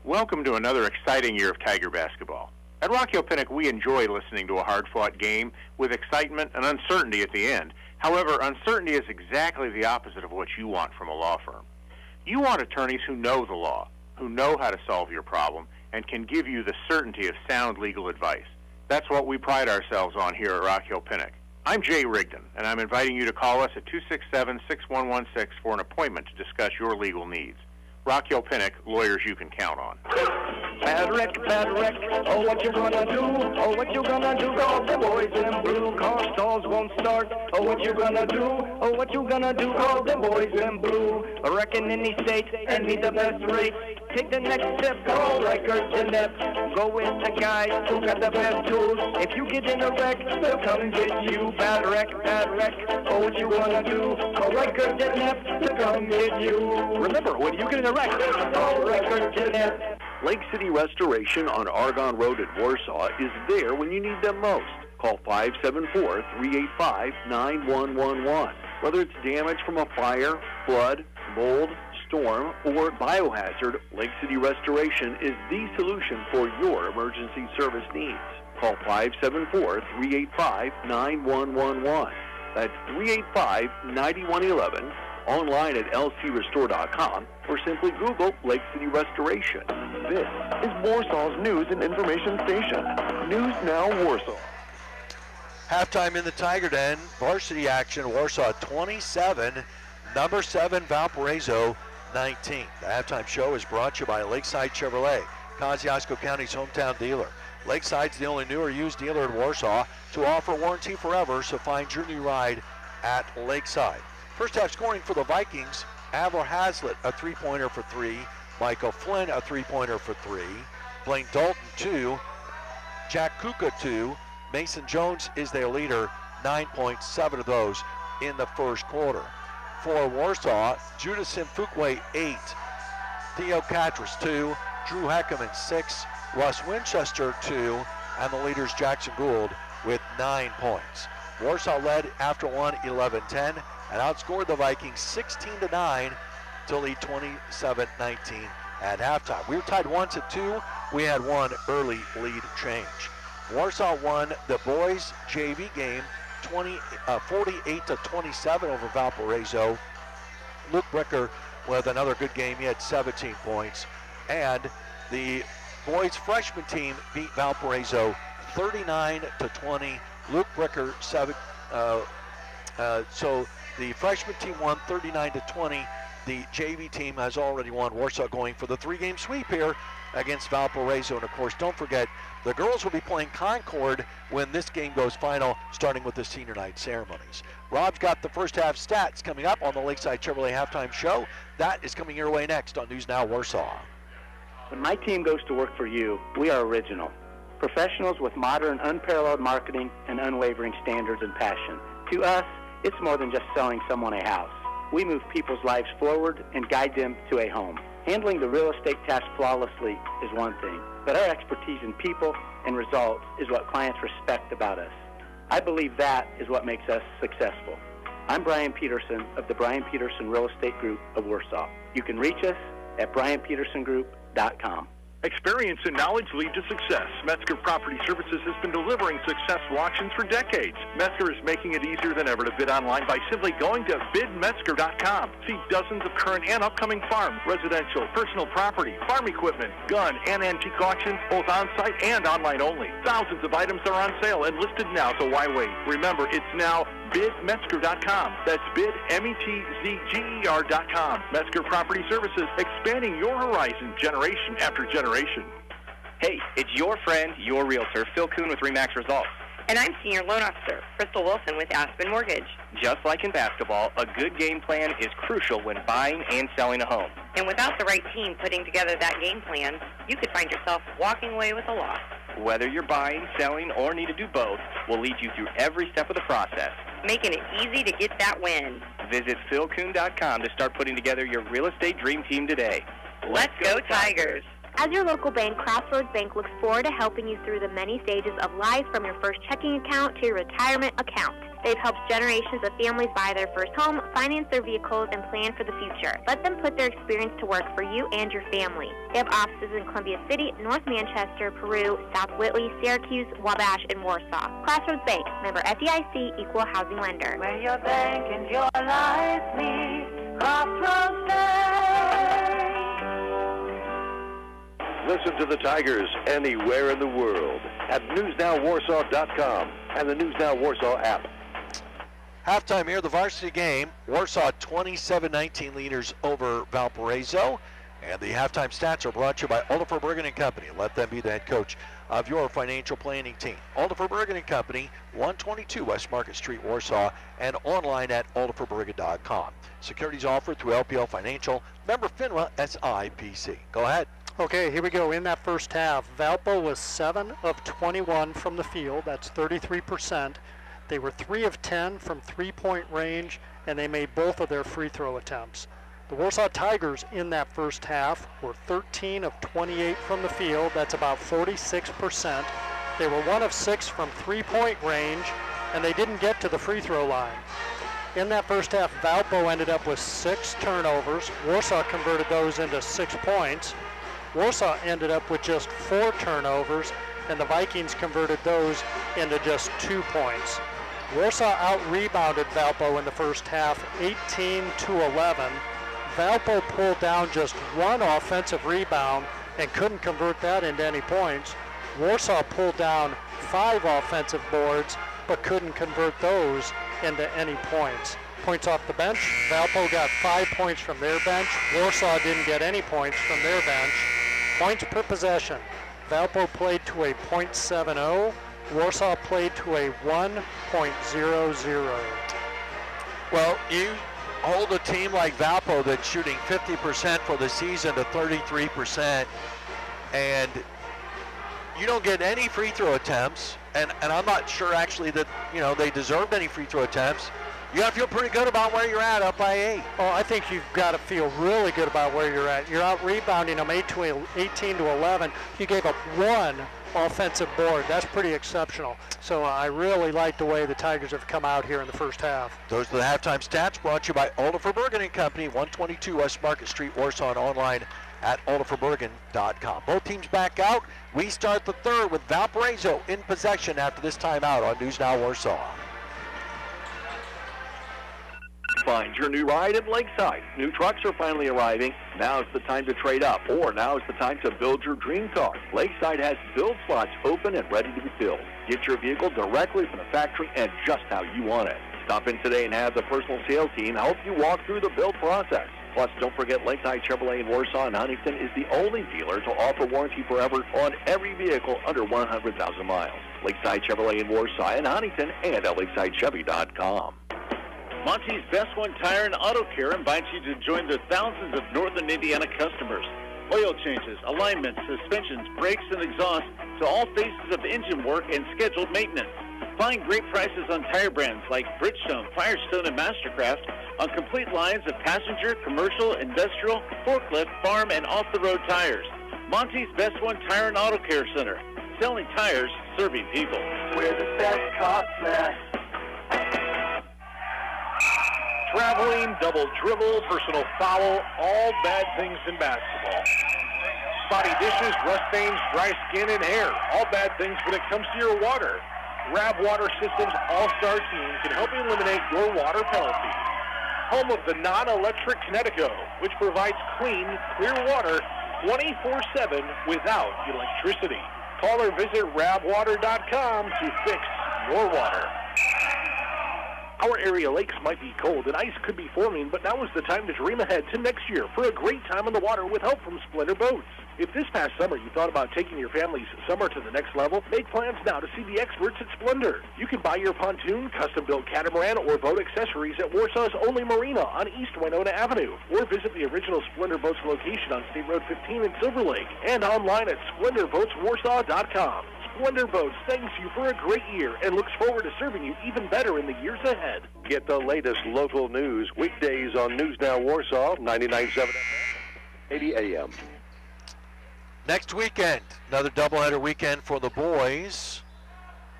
Speaker 9: Welcome to another exciting year of Tiger basketball. At Rock Hill Pinnock, we enjoy listening to a hard-fought game with excitement and uncertainty at the end. However, uncertainty is exactly the opposite of what you want from a law firm. You want attorneys who know the law, who know how to solve your problem, and can give you the certainty of sound legal advice. That's what we pride ourselves on here at Rock Hill Pinnock. I'm Jay Rigdon, and I'm inviting you to call us at 267-6116 for an appointment to discuss your legal needs. Rock Hill Pinnock, lawyers you can count on.
Speaker 10: Bad wreck, oh what you gonna do, oh what you gonna do, call the boys in blue, car stalls won't start, oh what you gonna do, oh what you gonna do, call the boys in blue, I reckon any state and need the best rates, take the next step, call Records and Nep, go with the guys who got the best tools, if you get in a wreck, they'll come and get you, bad wreck, oh what you gonna do, call Records and Nep to come get you.
Speaker 6: Remember, when you get in a wreck,
Speaker 10: call Records and Nep.
Speaker 6: Lake City Restoration on Argonne Road at Warsaw is there when you need them most. Call 574-385-9111. Whether it's damage from a fire, flood, mold, storm, or biohazard, Lake City Restoration is the solution for your emergency service needs. Call 574-385-9111. That's 385-9111. Online at lcrestore.com or simply Google Lake City Restoration.
Speaker 11: This is Warsaw's news and information station. News Now Warsaw.
Speaker 1: Halftime in the Tiger Den. Varsity action. Warsaw 27, number 7 Valparaiso 19. The halftime show is brought to you by Lakeside Chevrolet, Kosciuszko County's hometown dealer. Lakeside's the only new or used dealer in Warsaw to offer warranty forever, so find your new ride at Lakeside. First half scoring for the Vikings, Avril Hazlitt, a three-pointer for 3. Michael Flynn, a three-pointer for 3. Blaine Dalton, 2. Jack Kuka, 2. Mason Jones is their leader, 9 points, 7 of those in the first quarter. For Warsaw, Judah Simfukwe, 8. Theo Catras, 2. Drew Heckerman, 6. Russ Winchester, 2. And the leaders, Jackson Gould, with 9 points. Warsaw led after one, 11-10. And outscored the Vikings 16-9 to lead 27-19 at halftime. We were tied 1-2. We had one early lead change. Warsaw won the boys JV game 48-27 over Valparaiso. Luke Bricker with another good game. He had 17 points. And the boys freshman team beat Valparaiso 39-20. Luke Bricker 7. So the freshman team won 39-20. The JV team has already won. Warsaw going for the 3-game sweep here against Valparaiso. And of course, don't forget, the girls will be playing Concord when this game goes final, starting with the senior night ceremonies. Rob's got the first half stats coming up on the Lakeside Chevrolet halftime show. That is coming your way next on News Now Warsaw.
Speaker 12: When my team goes to work for you, we are original. Professionals with modern, unparalleled marketing and unwavering standards and passion. To us, it's more than just selling someone a house. We move people's lives forward and guide them to a home. Handling the real estate task flawlessly is one thing, but our expertise in people and results is what clients respect about us. I believe that is what makes us successful. I'm Brian Peterson of the Brian Peterson Real Estate Group of Warsaw. You can reach us at brianpetersongroup.com.
Speaker 13: Experience and knowledge lead to success. Metzger Property Services has been delivering successful auctions for decades. Metzger is making it easier than ever to bid online by simply going to bidmetzger.com. See dozens of current and upcoming farm, residential, personal property, farm equipment, gun, and antique auctions, both on-site and online only. Thousands of items are on sale and listed now, so why wait? Remember, it's now bidmetzger.com. That's bid, METZGER.com. Metzger Property Services, expanding your horizon generation after generation.
Speaker 14: Hey, it's your friend, your realtor, Phil Kuhn with RE/MAX Results. And I'm Senior Loan Officer Crystal Wilson with Aspen Mortgage.
Speaker 7: Just like in basketball, a good game plan is crucial when buying and selling a home.
Speaker 14: And without the right team putting together that game plan, you could find yourself walking away with a loss.
Speaker 7: Whether you're buying, selling, or need to do both, we'll lead you through every step of the process,
Speaker 14: making it easy to get that win.
Speaker 7: Visit philcoon.com to start putting together your real estate dream team today.
Speaker 14: Let's go Tigers!
Speaker 8: As your local bank, Crossroads Bank looks forward to helping you through the many stages of life, from your first checking account to your retirement account. They've helped generations of families buy their first home, finance their vehicles, and plan for the future. Let them put their experience to work for you and your family. They have offices in Columbia City, North Manchester, Peru, South Whitley, Syracuse, Wabash, and Warsaw. Crossroads Bank, member FDIC, equal housing lender.
Speaker 10: Where your bank and your life meet, Crossroads Bank.
Speaker 15: Listen to the Tigers anywhere in the world at newsnowwarsaw.com and the News Now Warsaw app.
Speaker 1: Halftime here, the varsity game. Warsaw 27-19 leaders over Valparaiso. And the halftime stats are brought to you by Oliver Bergen & Company. Let them be the head coach of your financial planning team. Oliver Bergen & Company, 122 West Market Street, Warsaw, and online at oliverbergen.com. Securities offered through LPL Financial, member FINRA SIPC. Go ahead.
Speaker 2: Okay, here we go. In that first half, Valpo was 7 of 21 from the field. That's 33%. They were 3 of 10 from three-point range, and they made both of their free throw attempts. The Warsaw Tigers in that first half were 13 of 28 from the field. That's about 46%. They were 1 of 6 from three-point range, and they didn't get to the free throw line. In that first half, Valpo ended up with 6 turnovers. Warsaw converted those into 6 points. Warsaw ended up with just 4 turnovers, and the Vikings converted those into just 2 points. Warsaw out-rebounded Valpo in the first half, 18-11. Valpo pulled down just 1 offensive rebound and couldn't convert that into any points. Warsaw pulled down 5 offensive boards, but couldn't convert those into any points. Points off the bench, Valpo got 5 points from their bench. Warsaw didn't get any points from their bench. Points per possession, Valpo played to a .70. Warsaw played to a 1.00.
Speaker 1: Well, you hold a team like Valpo that's shooting 50% for the season to 33%, and you don't get any free throw attempts, and I'm not sure actually that, they deserved any free throw attempts. You got to feel pretty good about where you're at, up by 8.
Speaker 2: Oh, I think you've got to feel really good about where you're at. You're out rebounding them 18-11. You gave up 1 offensive board. That's pretty exceptional. So I really like the way the Tigers have come out here in the first half.
Speaker 1: Those are the halftime stats brought to you by Oliver Bergen & Company, 122 West Market Street, Warsaw, and online at oliverbergen.com. Both teams back out. We start the third with Valparaiso in possession after this timeout on News Now Warsaw.
Speaker 6: Find your new ride at Lakeside. New trucks are finally arriving. Now is the time to trade up, or now is the time to build your dream car. Lakeside has build slots open and ready to be filled. Get your vehicle directly from the factory and just how you want it. Stop in today and have the personal sales team help you walk through the build process. Plus, don't forget Lakeside Chevrolet in Warsaw and Huntington is the only dealer to offer warranty forever on every vehicle under 100,000 miles. Lakeside Chevrolet in Warsaw and Huntington and at LakesideChevy.com.
Speaker 16: Monty's Best One Tire and Auto Care invites you to join the thousands of Northern Indiana customers. Oil changes, alignments, suspensions, brakes, and exhaust to all phases of engine work and scheduled maintenance. Find great prices on tire brands like Bridgestone, Firestone, and Mastercraft on complete lines of passenger, commercial, industrial, forklift, farm, and off-the-road tires. Monty's Best One Tire and Auto Care Center. Selling tires, serving people.
Speaker 10: Where the best costs less.
Speaker 13: Traveling, double dribble, personal foul, all bad things in basketball. Spotty dishes, rust stains, dry skin, and hair, all bad things when it comes to your water. Rab Water Systems All-Star Team can help you eliminate your water penalties. Home of the non-electric Connecticut, which provides clean, clear water 24/7 without electricity. Call or visit rabwater.com to fix your water. Our area lakes might be cold and ice could be forming, but now is the time to dream ahead to next year for a great time on the water with help from Splendor Boats. If this past summer you thought about taking your family's summer to the next level, make plans now to see the experts at Splendor. You can buy your pontoon, custom-built catamaran, or boat accessories at Warsaw's only marina on East Winona Avenue, or visit the original Splendor Boats location on State Road 15 in Silver Lake, and online at SplendorBoatsWarsaw.com. Splendor Boats thanks you for a great year and looks forward to serving you even better in the years ahead.
Speaker 15: Get the latest local news weekdays on News Now Warsaw, 99.7 FM, 80 AM.
Speaker 1: Next weekend, another doubleheader weekend for the boys,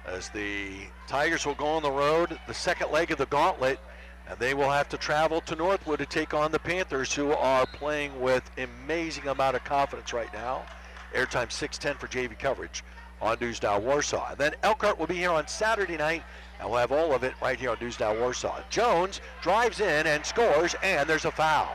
Speaker 1: as the Tigers will go on the road, the second leg of the gauntlet, and they will have to travel to Northwood to take on the Panthers, who are playing with amazing amount of confidence right now. Airtime 610 for JV coverage on News Now Warsaw. And then Elkhart will be here on Saturday night, and we'll have all of it right here on News Now Warsaw. Jones drives in and scores, and there's a foul.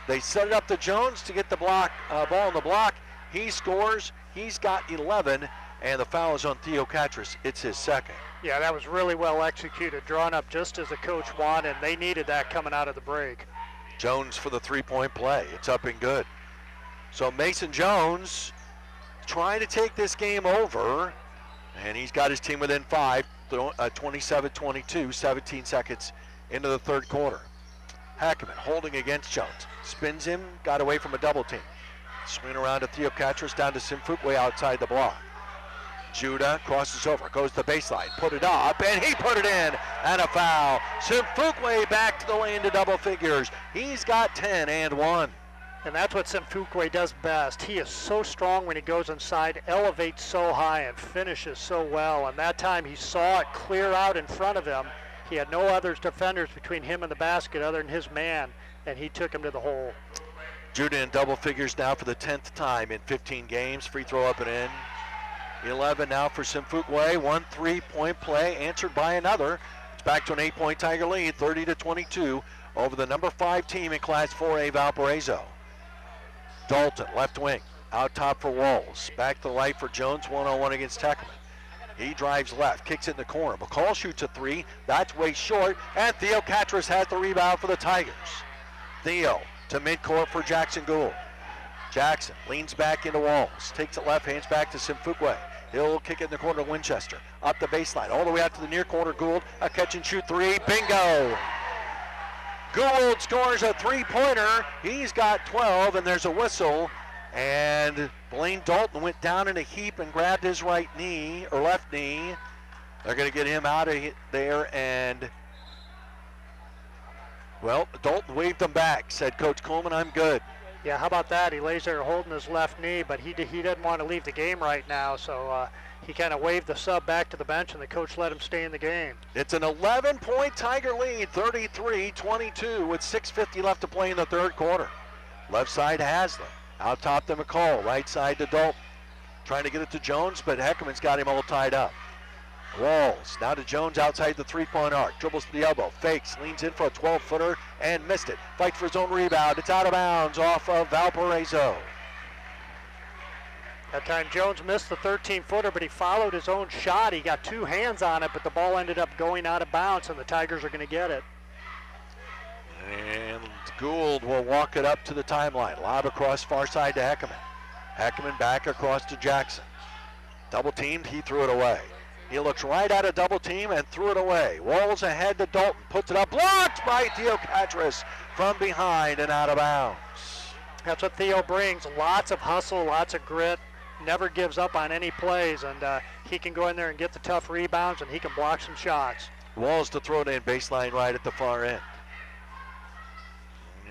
Speaker 1: They set it up to Jones to get the ball on the block. He scores. He's got 11, and the foul is on Theo Catras. It's his second.
Speaker 2: Yeah, that was really well executed, drawn up just as the coach wanted. They needed that coming out of the break.
Speaker 1: Jones for the three-point play. It's up and good. So Mason Jones trying to take this game over, and he's got his team within 5, 27-22, 17 seconds into the third quarter. Hackeman holding against Jones. Spins him, got away from a double team. Swing around to Theo Catras, down to Simfukwe outside the block. Judah crosses over, goes to the baseline, put it up, and he put it in, and a foul. Simfukwe back to the lane to double figures. He's got 10 and 1.
Speaker 2: And that's what Simfukwe does best. He is so strong when he goes inside, elevates so high, and finishes so well. And that time he saw it clear out in front of him. He had no other defenders between him and the basket other than his man, and he took him to the hole.
Speaker 1: Judah in double figures now for the 10th time in 15 games. Free throw up and in. 11 now for Simfukwe. 1 3-point play answered by another. It's back to an 8-point Tiger lead, 30-22 over the number 5 team in Class 4A Valparaiso. Dalton, left wing, out top for Walls. Back to the right for Jones, one-on-one against Heckman. He drives left, kicks it in the corner. McCall shoots a 3, that's way short, and Theo Catras has the rebound for the Tigers. Theo to midcourt for Jackson Gould. Jackson leans back into Walls, takes it left, hands back to Simfukwe. He'll kick it in the corner to Winchester. Up the baseline, all the way out to the near corner. Gould, a catch and shoot 3, bingo! Gould scores a 3-pointer. He's got 12, and there's a whistle. And Blaine Dalton went down in a heap and grabbed his right knee, or left knee. They're going to get him out of there, and, well, Dalton waved him back. Said, Coach Coleman, I'm good.
Speaker 2: Yeah, how about that? He lays there holding his left knee, but he doesn't want to leave the game right now, so he kind of waved the sub back to the bench, and the coach let him stay in the game.
Speaker 1: It's an 11-point Tiger lead, 33-22, with 6:50 left to play in the third quarter. Left side Haslam, out top to McCall, right side to Dalton. Trying to get it to Jones, but Heckman's got him all tied up. Walls, now to Jones outside the three-point arc. Dribbles to the elbow, fakes, leans in for a 12-footer, and missed it. Fights for his own rebound. It's out of bounds off of Valparaiso.
Speaker 2: That time Jones missed the 13-footer, but he followed his own shot. He got 2 hands on it, but the ball ended up going out of bounds, and the Tigers are going to get it.
Speaker 1: And Gould will walk it up to the timeline. Lob across far side to Heckman. Heckman back across to Jackson. Double teamed, he threw it away. He looks right at a double team and threw it away. Walls ahead to Dalton, puts it up, blocked by Theo Catras from behind and out of bounds.
Speaker 2: That's what Theo brings, lots of hustle, lots of grit, never gives up on any plays, and he can go in there and get the tough rebounds, and he can block some shots.
Speaker 1: Walls to throw it in, baseline right at the far end.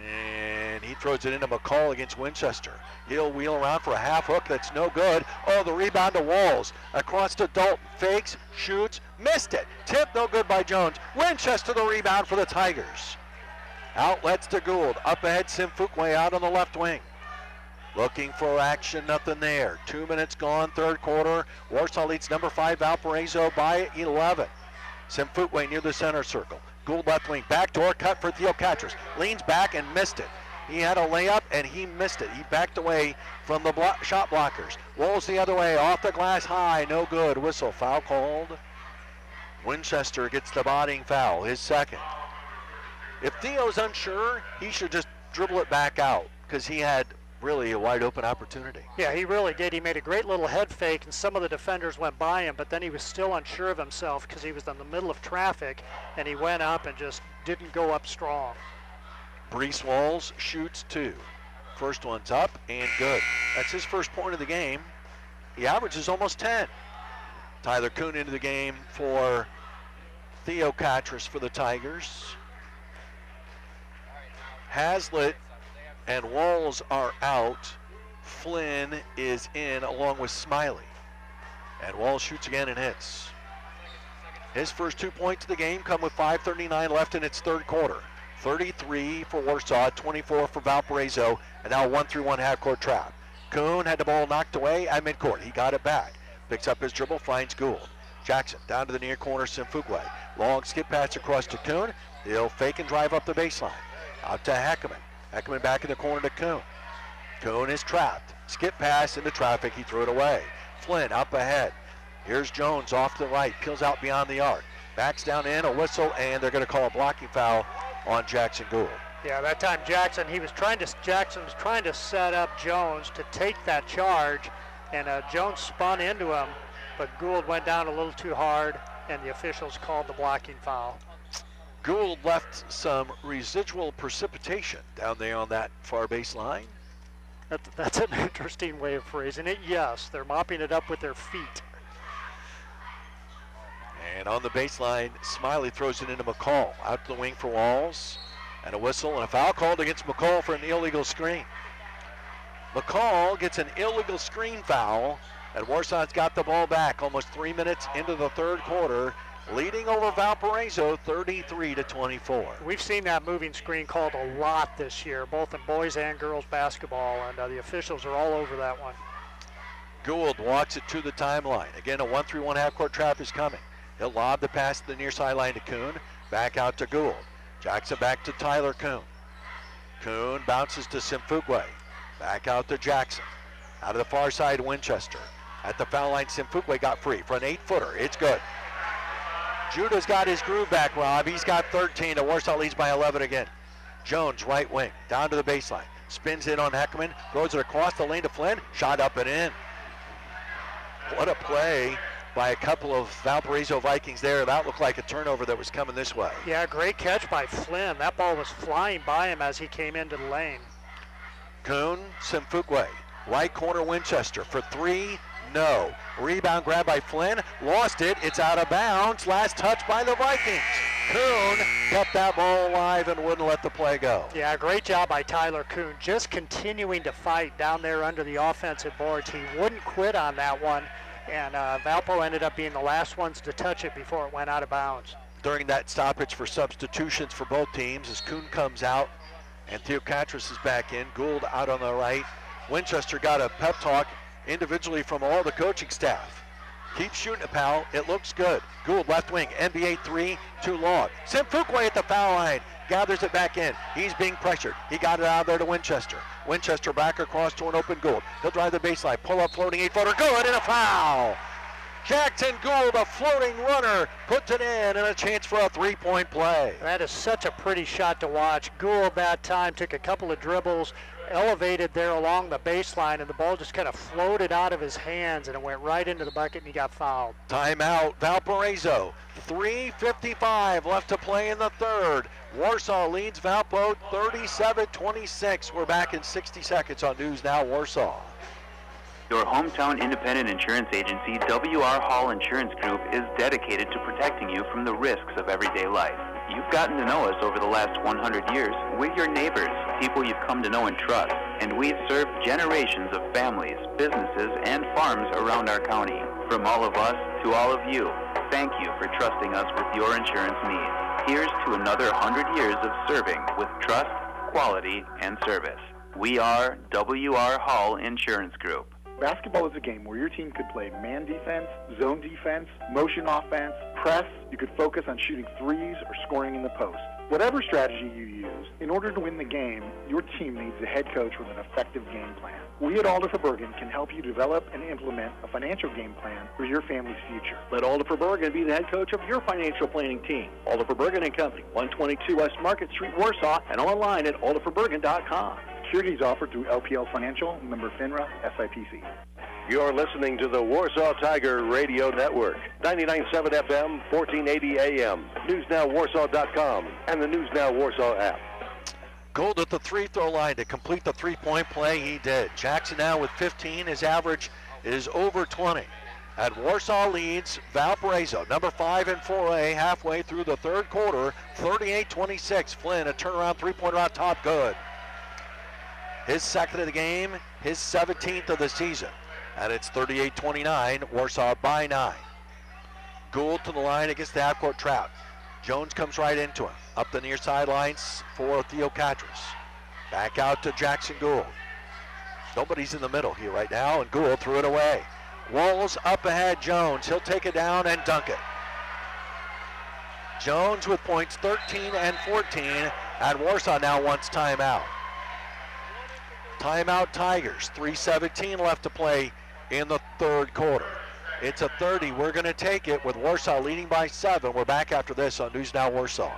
Speaker 1: And he throws it into McCall against Winchester. He'll wheel around for a half hook that's no good. Oh, the rebound to Walls. Across to Dalton. Fakes, shoots, missed it. Tip no good by Jones. Winchester the rebound for the Tigers. Outlets to Gould. Up ahead, Simfukwe out on the left wing. Looking for action, nothing there. 2 minutes gone, third quarter. Warsaw leads number 5 Valparaiso by 11. Simfukwe near the center circle. Gould left wing, backdoor cut for Theo Catras. Leans back and missed it. He had a layup and he missed it. He backed away from the shot blockers. Rolls the other way, off the glass high, no good. Whistle, foul called. Winchester gets the bodying foul, his second. If Theo's unsure, he should just dribble it back out because he had really a wide open opportunity.
Speaker 2: Yeah, he really did. He made a great little head fake, and some of the defenders went by him, but then he was still unsure of himself because he was in the middle of traffic, and he went up and just didn't go up strong.
Speaker 1: Brees Walls shoots 2. First one's up and good. That's his first point of the game. The average is almost 10. Tyler Kuhn into the game for Theo Catras for the Tigers. Hazlitt and Walls are out. Flynn is in along with Smiley. And Walls shoots again and hits. His first 2 points of the game come with 5:39 left in its third quarter. 33 for Warsaw, 24 for Valparaiso, and now 1-3-1 half-court trap. Kuhn had the ball knocked away at midcourt. He got it back. Picks up his dribble, finds Gould. Jackson down to the near corner, Simfugwe. Long skip pass across to Kuhn. He'll fake and drive up the baseline. Out to Heckerman. Heckerman back in the corner to Kuhn. Kuhn is trapped. Skip pass into traffic. He threw it away. Flynn up ahead. Here's Jones off to the right. Peels out beyond the arc. Backs down in, a whistle, and they're going to call a blocking foul on Jackson Gould.
Speaker 2: Yeah, that time Jackson was trying to set up Jones to take that charge, and Jones spun into him, but Gould went down a little too hard, and the officials called the blocking foul.
Speaker 1: Gould left some residual precipitation down there on that far baseline.
Speaker 2: That's an interesting way of phrasing it. Yes, they're mopping it up with their feet.
Speaker 1: And on the baseline, Smiley throws it into McCall. Out to the wing for Walls. And a whistle and a foul called against McCall for an illegal screen. McCall gets an illegal screen foul, and Warsaw's got the ball back almost 3 minutes into the third quarter, leading over Valparaiso 33-24.
Speaker 2: We've seen that moving screen called a lot this year, both in boys and girls basketball, and the officials are all over that one.
Speaker 1: Gould walks it to the timeline. Again, a 1-3-1 half-court trap is coming. He'll lob the pass to the near sideline to Kuhn. Back out to Gould. Jackson back to Tyler Kuhn. Kuhn bounces to Simfugwe. Back out to Jackson. Out of the far side, Winchester. At the foul line, Simfugwe got free for an 8-footer. It's good. Judah's got his groove back, Rob. He's got 13. The Warsaw leads by 11 again. Jones, right wing, down to the baseline. Spins in on Heckerman. Throws it across the lane to Flynn. Shot up and in. What a play by a couple of Valparaiso Vikings there. That looked like a turnover that was coming this way.
Speaker 2: Yeah, great catch by Flynn. That ball was flying by him as he came into the lane.
Speaker 1: Kuhn, Simfugwe, right corner Winchester for 3, no. Rebound grab by Flynn, lost it, it's out of bounds. Last touch by the Vikings. Kuhn kept that ball alive and wouldn't let the play go.
Speaker 2: Yeah, great job by Tyler Kuhn, just continuing to fight down there under the offensive boards. He wouldn't quit on that one. And Valpo ended up being the last ones to touch it before it went out of bounds.
Speaker 1: During that stoppage for substitutions for both teams, as Kuhn comes out and Theo Catras is back in, Gould out on the right. Winchester got a pep talk individually from all the coaching staff. Keep shooting it, pal. It looks good. Gould left wing, NBA 3, too long. Simfugwe at the foul line. Gathers it back in. He's being pressured. He got it out of there to Winchester. Winchester back across to an open Gould. He'll drive the baseline. Pull up floating 8-footer. Good and a foul. Jackson Gould, a floating runner, puts it in and a chance for a three-point play.
Speaker 2: That is such a pretty shot to watch. Gould that time took a couple of dribbles, elevated there along the baseline, and the ball just kind of floated out of his hands and it went right into the bucket and he got fouled.
Speaker 1: Timeout, Valparaiso. 3:55 left to play in the third. Warsaw leads Valpo 37-26. We're back in 60 seconds on News Now Warsaw.
Speaker 17: Your hometown independent insurance agency, W.R. Hall Insurance Group, is dedicated to protecting you from the risks of everyday life. You've gotten to know us over the last 100 years. We're your neighbors, people you've come to know and trust, and we've served generations of families, businesses, and farms around our county. From all of us to all of you, thank you for trusting us with your insurance needs. Here's to another 100 years of serving with trust, quality, and service. We are W.R. Hall Insurance Group.
Speaker 18: Basketball is a game where your team could play man defense, zone defense, motion offense, press. You could focus on shooting threes or scoring in the post. Whatever strategy you use, in order to win the game, your team needs a head coach with an effective game plan. We at Alder for Bergen can help you develop and implement a financial game plan for your family's future.
Speaker 6: Let Alder for Bergen be the head coach of your financial planning team. Alder for Bergen and Company, 122 West Market Street, Warsaw, and online at alderforbergen.com.
Speaker 18: Securities offered through LPL Financial, member FINRA, SIPC.
Speaker 15: You're listening to the Warsaw Tiger Radio Network, 99.7 FM, 1480 AM, NewsNowWarsaw.com, and the News Now Warsaw app.
Speaker 1: Gould at the free-throw line to complete the three-point play. He did. Jackson now with 15. His average is over 20. And Warsaw leads Valparaiso, number 5 in 4A, halfway through the third quarter, 38-26. Flynn, a turnaround three-pointer on top, good. His second of the game, his 17th of the season. And it's 38-29, Warsaw by 9. Gould to the line against the half-court trap. Jones comes right into him. Up the near sidelines for Theo Catras. Back out to Jackson Gould. Nobody's in the middle here right now, and Gould threw it away. Walls up ahead, Jones. He'll take it down and dunk it. Jones with points 13 and 14, and Warsaw now wants timeout. Timeout Tigers, 3:17 left to play in the third quarter. It's a 30. We're going to take it with Warsaw leading by 7. We're back after this on News Now Warsaw.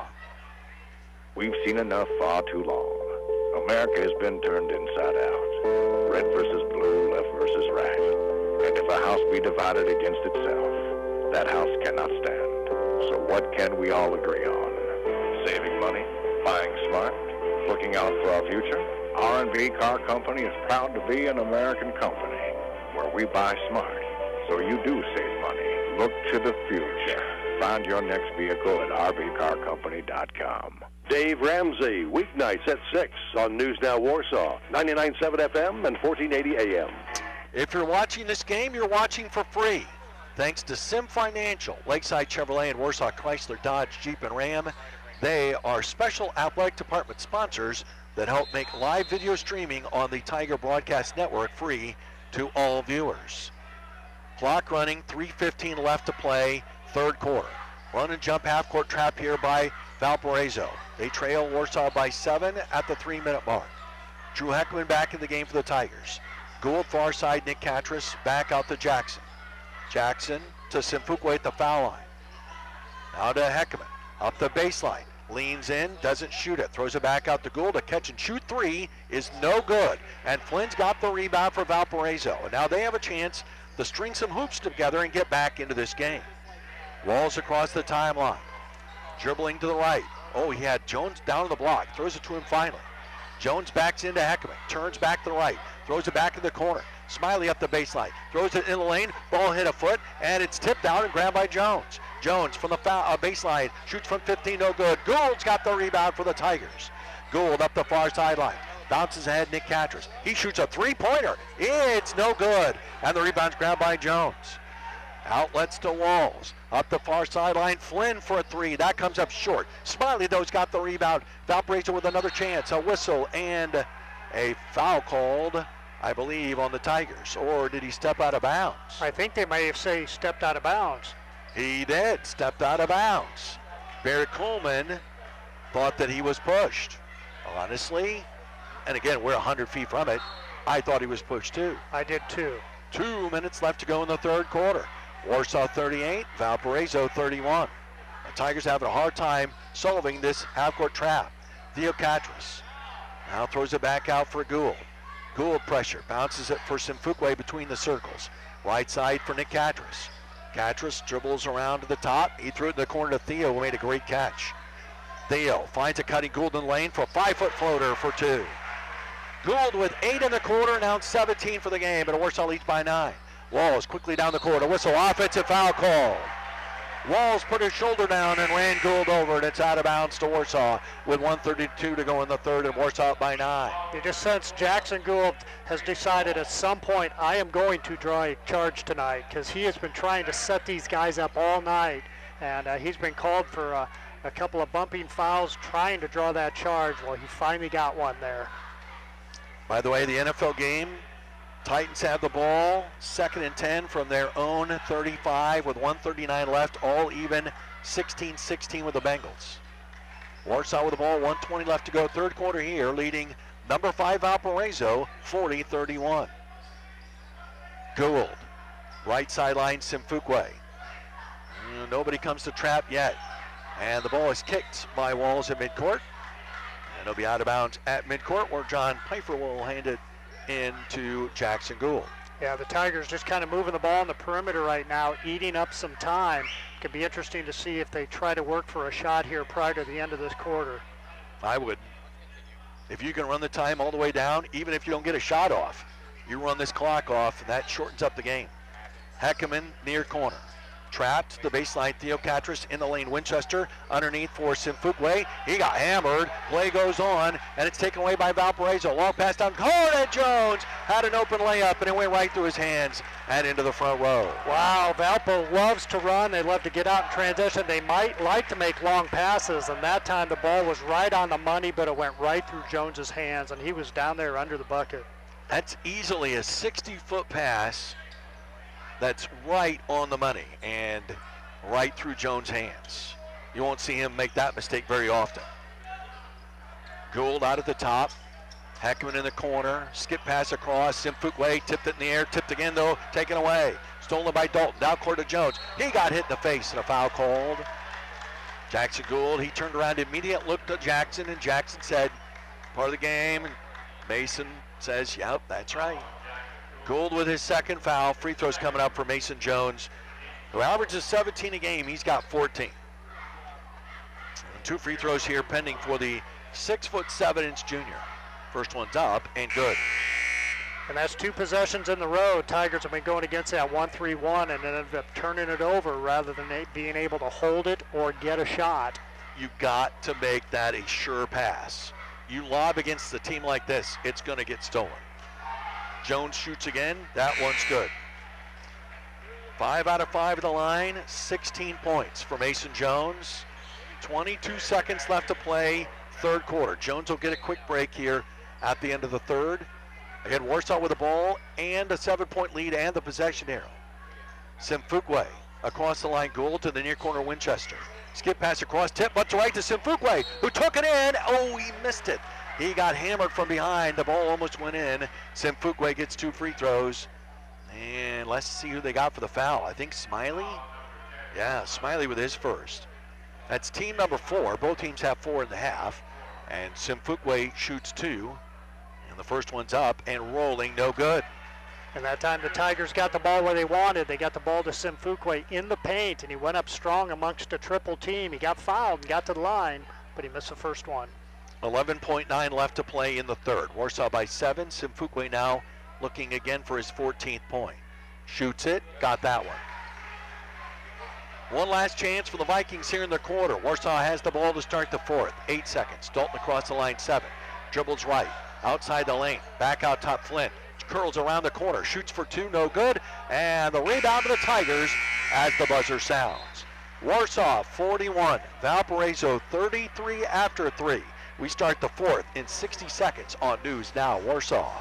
Speaker 5: We've seen enough far too long. America has been turned inside out. Red versus blue, left versus right. And if a house be divided against itself, that house cannot stand. So what can we all agree on? Saving money, buying smart, looking out for our future. R&B Car Company is proud to be an American company where we buy smart. So you do save money. Look to the future. Find your next vehicle at rbcarcompany.com.
Speaker 15: Dave Ramsey, weeknights at 6 on News Now Warsaw, 99.7 FM and 1480 AM.
Speaker 1: If you're watching this game, you're watching for free. Thanks to Sim Financial, Lakeside Chevrolet, and Warsaw Chrysler, Dodge, Jeep, and Ram. They are special athletic department sponsors that help make live video streaming on the Tiger Broadcast Network free to all viewers. Clock running, 3:15 left to play, third quarter. Run and jump half-court trap here by Valparaiso. They trail Warsaw by 7 at the 3-minute mark. Drew Heckman back in the game for the Tigers. Gould far side, Nick Catras back out to Jackson. Jackson to Simfukwe at the foul line. Now to Heckman, up the baseline. Leans in, doesn't shoot it. Throws it back out to Gould. A catch and shoot three is no good. And Flynn's got the rebound for Valparaiso. And now they have a chance to string some hoops together and get back into this game. Walls across the timeline. Dribbling to the right. Oh, he had Jones down on the block. Throws it to him finally. Jones backs into Heckman. Turns back to the right. Throws it back in the corner. Smiley up the baseline. Throws it in the lane. Ball hit a foot, and it's tipped out and grabbed by Jones. Jones from the baseline. Shoots from 15, no good. Gould's got the rebound for the Tigers. Gould up the far sideline. Bounces ahead, Nick Catras. He shoots a three-pointer. It's no good. And the rebound's grabbed by Jones. Outlets to Walls. Up the far sideline, Flynn for a three. That comes up short. Smiley, though, has got the rebound. Valparaiso with another chance. A whistle and a foul called, I believe, on the Tigers. Or did he step out of bounds?
Speaker 2: I think they may have said he stepped out of bounds.
Speaker 1: He did. Stepped out of bounds. Barry Coleman thought that he was pushed. Honestly, and again, we're 100 feet from it, I thought he was pushed too.
Speaker 2: I did too.
Speaker 1: 2 minutes left to go in the third quarter. Warsaw 38, Valparaiso 31. The Tigers having a hard time solving this half-court trap. Theo Catras now throws it back out for Gould. Gould pressure, bounces it for Simfukwe between the circles. Right side for Nick Catras. Catras dribbles around to the top. He threw it in the corner to Theo, who made a great catch. Theo finds a cutting Gould in the lane for a 5-foot floater for 2. Gould with 8 in the quarter, now 17 for the game, and Warsaw leads by 9. Walls quickly down the court, a whistle, offensive foul call. Walls put his shoulder down and ran Gould over, and it's out of bounds to Warsaw with 1:32 to go in the third, and Warsaw up by 9.
Speaker 2: You just sense Jackson Gould has decided at some point, I am going to draw a charge tonight, because he has been trying to set these guys up all night, and he's been called for a couple of bumping fouls, trying to draw that charge. Well, he finally got one there.
Speaker 1: By the way, the NFL game, Titans have the ball, 2nd and 10 from their own 35 with 1:39 left, all even 16-16 with the Bengals. Warsaw with the ball, 1:20 left to go, third quarter here, leading number 5 Valparaiso 40-31. Gould, right sideline, Simfukwe. Nobody comes to trap yet. And the ball is kicked by Walls at midcourt. And it'll be out of bounds at midcourt, where John Pfeiffer will hand it in to Jackson Gould.
Speaker 2: Yeah, the Tigers just kind of moving the ball on the perimeter right now, eating up some time. Could be interesting to see if they try to work for a shot here prior to the end of this quarter.
Speaker 1: I would. If you can run the time all the way down, even if you don't get a shot off, you run this clock off, and that shortens up the game. Heckerman near corner. Trapped, the baseline, Theo Catras in the lane, Winchester underneath for Simfukwe. He got hammered, play goes on, and it's taken away by Valparaiso. Long pass down, Cornet Jones had an open layup, and it went right through his hands and into the front row.
Speaker 2: Wow, Valpo loves to run. They love to get out in transition. They might like to make long passes, and that time the ball was right on the money, but it went right through Jones's hands, and he was down there under the bucket.
Speaker 1: That's easily a 60-foot pass. That's right on the money and right through Jones' hands. You won't see him make that mistake very often. Gould out at the top. Heckman in the corner. Skip pass across. Simfukwe tipped it in the air. Tipped again, though. Taken away. Stolen by Dalton. Down court to Jones. He got hit in the face and a foul called. Jackson Gould, he turned around immediately, looked at Jackson, and Jackson said, part of the game. And Mason says, yep, that's right. Gould with his second foul. Free throws coming up for Mason Jones, who averages 17 a game. He's got 14. And 2 free throws here pending for the 6'7" junior. First one's up and good.
Speaker 2: And that's 2 possessions in the row. Tigers have been going against that 1-3-1 and ended up turning it over rather than being able to hold it or get a shot.
Speaker 1: You got to make that a sure pass. You lob against a team like this, it's going to get stolen. Jones shoots again. That one's good. 5 out of 5 at the line, 16 points for Mason Jones. 22 seconds left to play, third quarter. Jones will get a quick break here at the end of the third. Again, Warsaw with the ball and a 7-point lead and the possession arrow. Simfukwe across the line, Gould to the near corner, Winchester. Skip pass across, tip, but to right to Simfukwe, who took it in. Oh, he missed it. He got hammered from behind. The ball almost went in. Simfukwe gets 2 free throws. And let's see who they got for the foul. I think Smiley? Yeah, Smiley with his first. That's team number 4. Both teams have 4 in the half. And Simfukwe shoots 2. And the first one's up and rolling, no good.
Speaker 2: And that time the Tigers got the ball where they wanted. They got the ball to Simfukwe in the paint, and he went up strong amongst a triple team. He got fouled and got to the line, but he missed the first one.
Speaker 1: 11.9 left to play in the third. Warsaw by 7. Simfukwe now looking again for his 14th point. Shoots it, got that one. One last chance for the Vikings here in the quarter. Warsaw has the ball to start the fourth. 8 seconds. Dalton across the line, 7. Dribbles right, outside the lane. Back out top, Flynn. Curls around the corner, shoots for 2, no good. And the rebound to the Tigers as the buzzer sounds. Warsaw 41, Valparaiso 33 after 3. We start the fourth in 60 seconds on News Now Warsaw.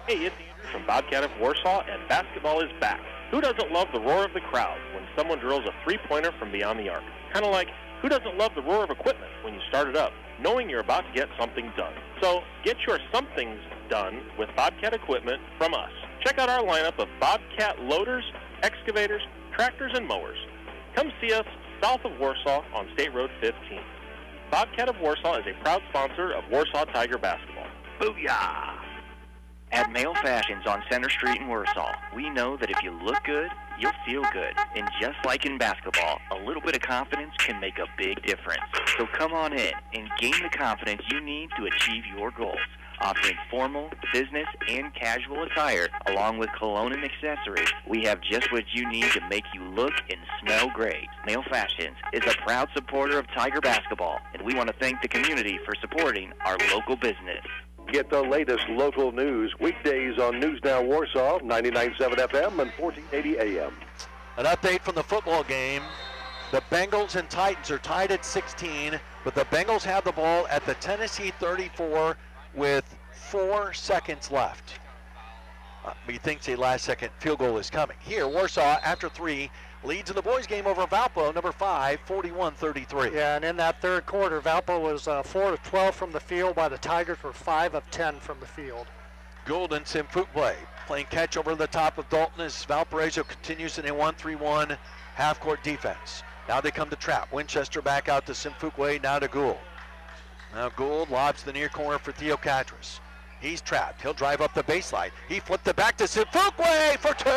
Speaker 3: Hey, it's Andrew from Bobcat of Warsaw, and basketball is back. Who doesn't love the roar of the crowd when someone drills a three-pointer from beyond the arc? Kind of like, who doesn't love the roar of equipment when you start it up, knowing you're about to get something done? So get your somethings done with Bobcat equipment from us. Check out our lineup of Bobcat loaders, excavators, tractors, and mowers. Come see us south of Warsaw on State Road 15. Bobcat of Warsaw is a proud sponsor of Warsaw Tiger basketball.
Speaker 7: Booyah! At Male Fashions on Center Street in Warsaw, we know that if you look good, you'll feel good. And just like in basketball, a little bit of confidence can make a big difference. So come on in and gain the confidence you need to achieve your goals. Offering formal, business, and casual attire, along with cologne and accessories, we have just what you need to make you look and smell great. Male Fashions is a proud supporter of Tiger basketball, and we want to thank the community for supporting our local business.
Speaker 15: Get the latest local news weekdays on News Now Warsaw, 99.7 FM and 1480 AM.
Speaker 1: An update from the football game. The Bengals and Titans are tied at 16, but the Bengals have the ball at the Tennessee 34 with 4 seconds left. He thinks a last-second field goal is coming. Here, Warsaw, after 3, leads in the boys game over Valpo, number 5, 41-33.
Speaker 2: Yeah, and in that third quarter, Valpo was 4 of 12 from the field, while the Tigers were 5 of 10 from the field.
Speaker 1: Gould and Simfukwe playing catch over the top of Dalton as Valparaiso continues in a 1-3-1 half-court defense. Now they come to trap. Winchester back out to Simfukwe, now to Gould. Now Gould lobs the near corner for Theo Catras. He's trapped. He'll drive up the baseline. He flipped it back to Simfukwe for 2.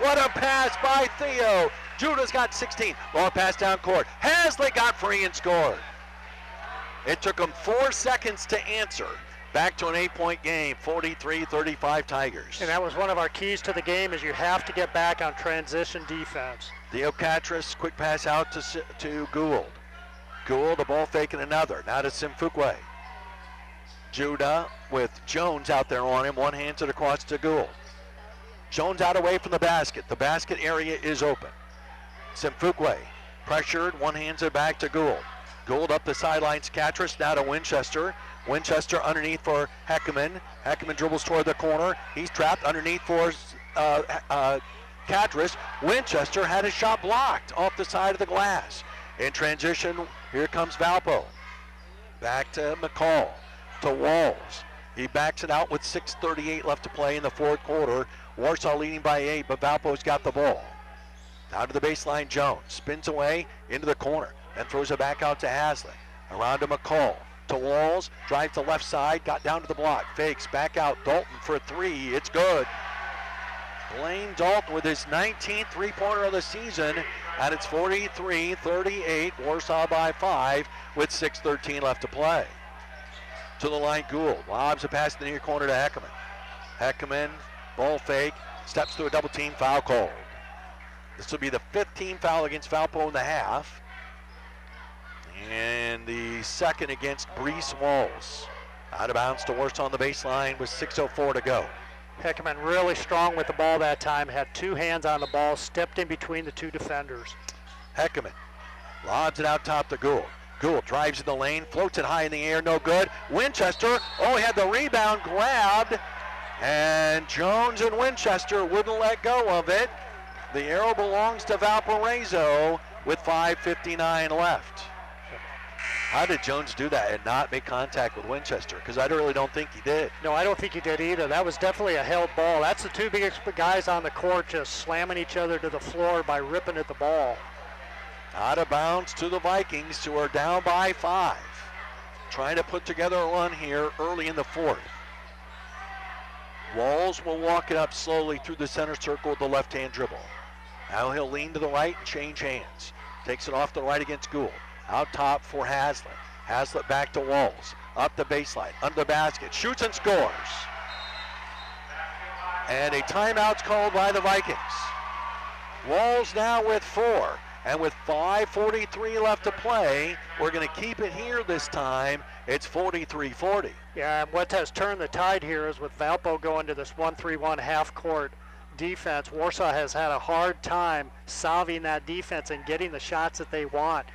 Speaker 1: What a pass by Theo. Judah's got 16. Long pass down court. Haslett got free and scored. It took him 4 seconds to answer. Back to an 8-point game, 43-35 Tigers.
Speaker 2: And that was one of our keys to the game, is you have to get back on transition defense.
Speaker 1: Theo Catras, quick pass out to Gould. Gould, a ball fake and another. Now to Simfukwe. Judah with Jones out there on him. One hands it across to Gould. Jones out away from the basket. The basket area is open. Simfukwe pressured. One hands it back to Gould. Gould up the sidelines. Catras now to Winchester. Winchester underneath for Heckman. Heckman dribbles toward the corner. He's trapped underneath for Catras. Winchester had his shot blocked off the side of the glass. In transition, here comes Valpo. Back to McCall, to Walls. He backs it out with 6:38 left to play in the fourth quarter. Warsaw leading by 8, but Valpo's got the ball. Down to the baseline, Jones. Spins away into the corner and throws it back out to Haslett. Around to McCall. To Walls, drive to left side, got down to the block, fakes, back out, Dalton for a 3, it's good. Blaine Dalton with his 19th three-pointer of the season, and it's 43-38, Warsaw by 5 with 6:13 left to play. To the line, Gould, lobs a pass in the near corner to Heckman. Heckman, ball fake, steps to a double team, foul called. This will be the 5th team foul against Valpo in the half. And the second against Brees Walls. Out of bounds to Warsaw on the baseline with 6:04 to go.
Speaker 2: Heckman really strong with the ball that time, had 2 hands on the ball, stepped in between the 2 defenders.
Speaker 1: Heckman lobs it out top to Gould. Gould drives in the lane, floats it high in the air, no good. Winchester, he had the rebound grabbed, and Jones and Winchester wouldn't let go of it. The arrow belongs to Valparaiso with 5:59 left. How did Jones do that and not make contact with Winchester? Because I really don't think he did.
Speaker 2: No, I don't think he did either. That was definitely a held ball. That's the 2 biggest guys on the court just slamming each other to the floor by ripping at the ball.
Speaker 1: Out of bounds to the Vikings, who are down by 5. Trying to put together a run here early in the fourth. Walls will walk it up slowly through the center circle with the left-hand dribble. Now he'll lean to the right and change hands. Takes it off the right against Gould. Out top for Haslett. Haslett back to Walls. Up the baseline, under the basket, shoots and scores. And a timeout's called by the Vikings. Walls now with 4. And with 5:43 left to play, we're going to keep it here this time. It's 43-40.
Speaker 2: Yeah, and what has turned the tide here is with Valpo going to this 1-3-1 half-court defense, Warsaw has had a hard time solving that defense and getting the shots that they want.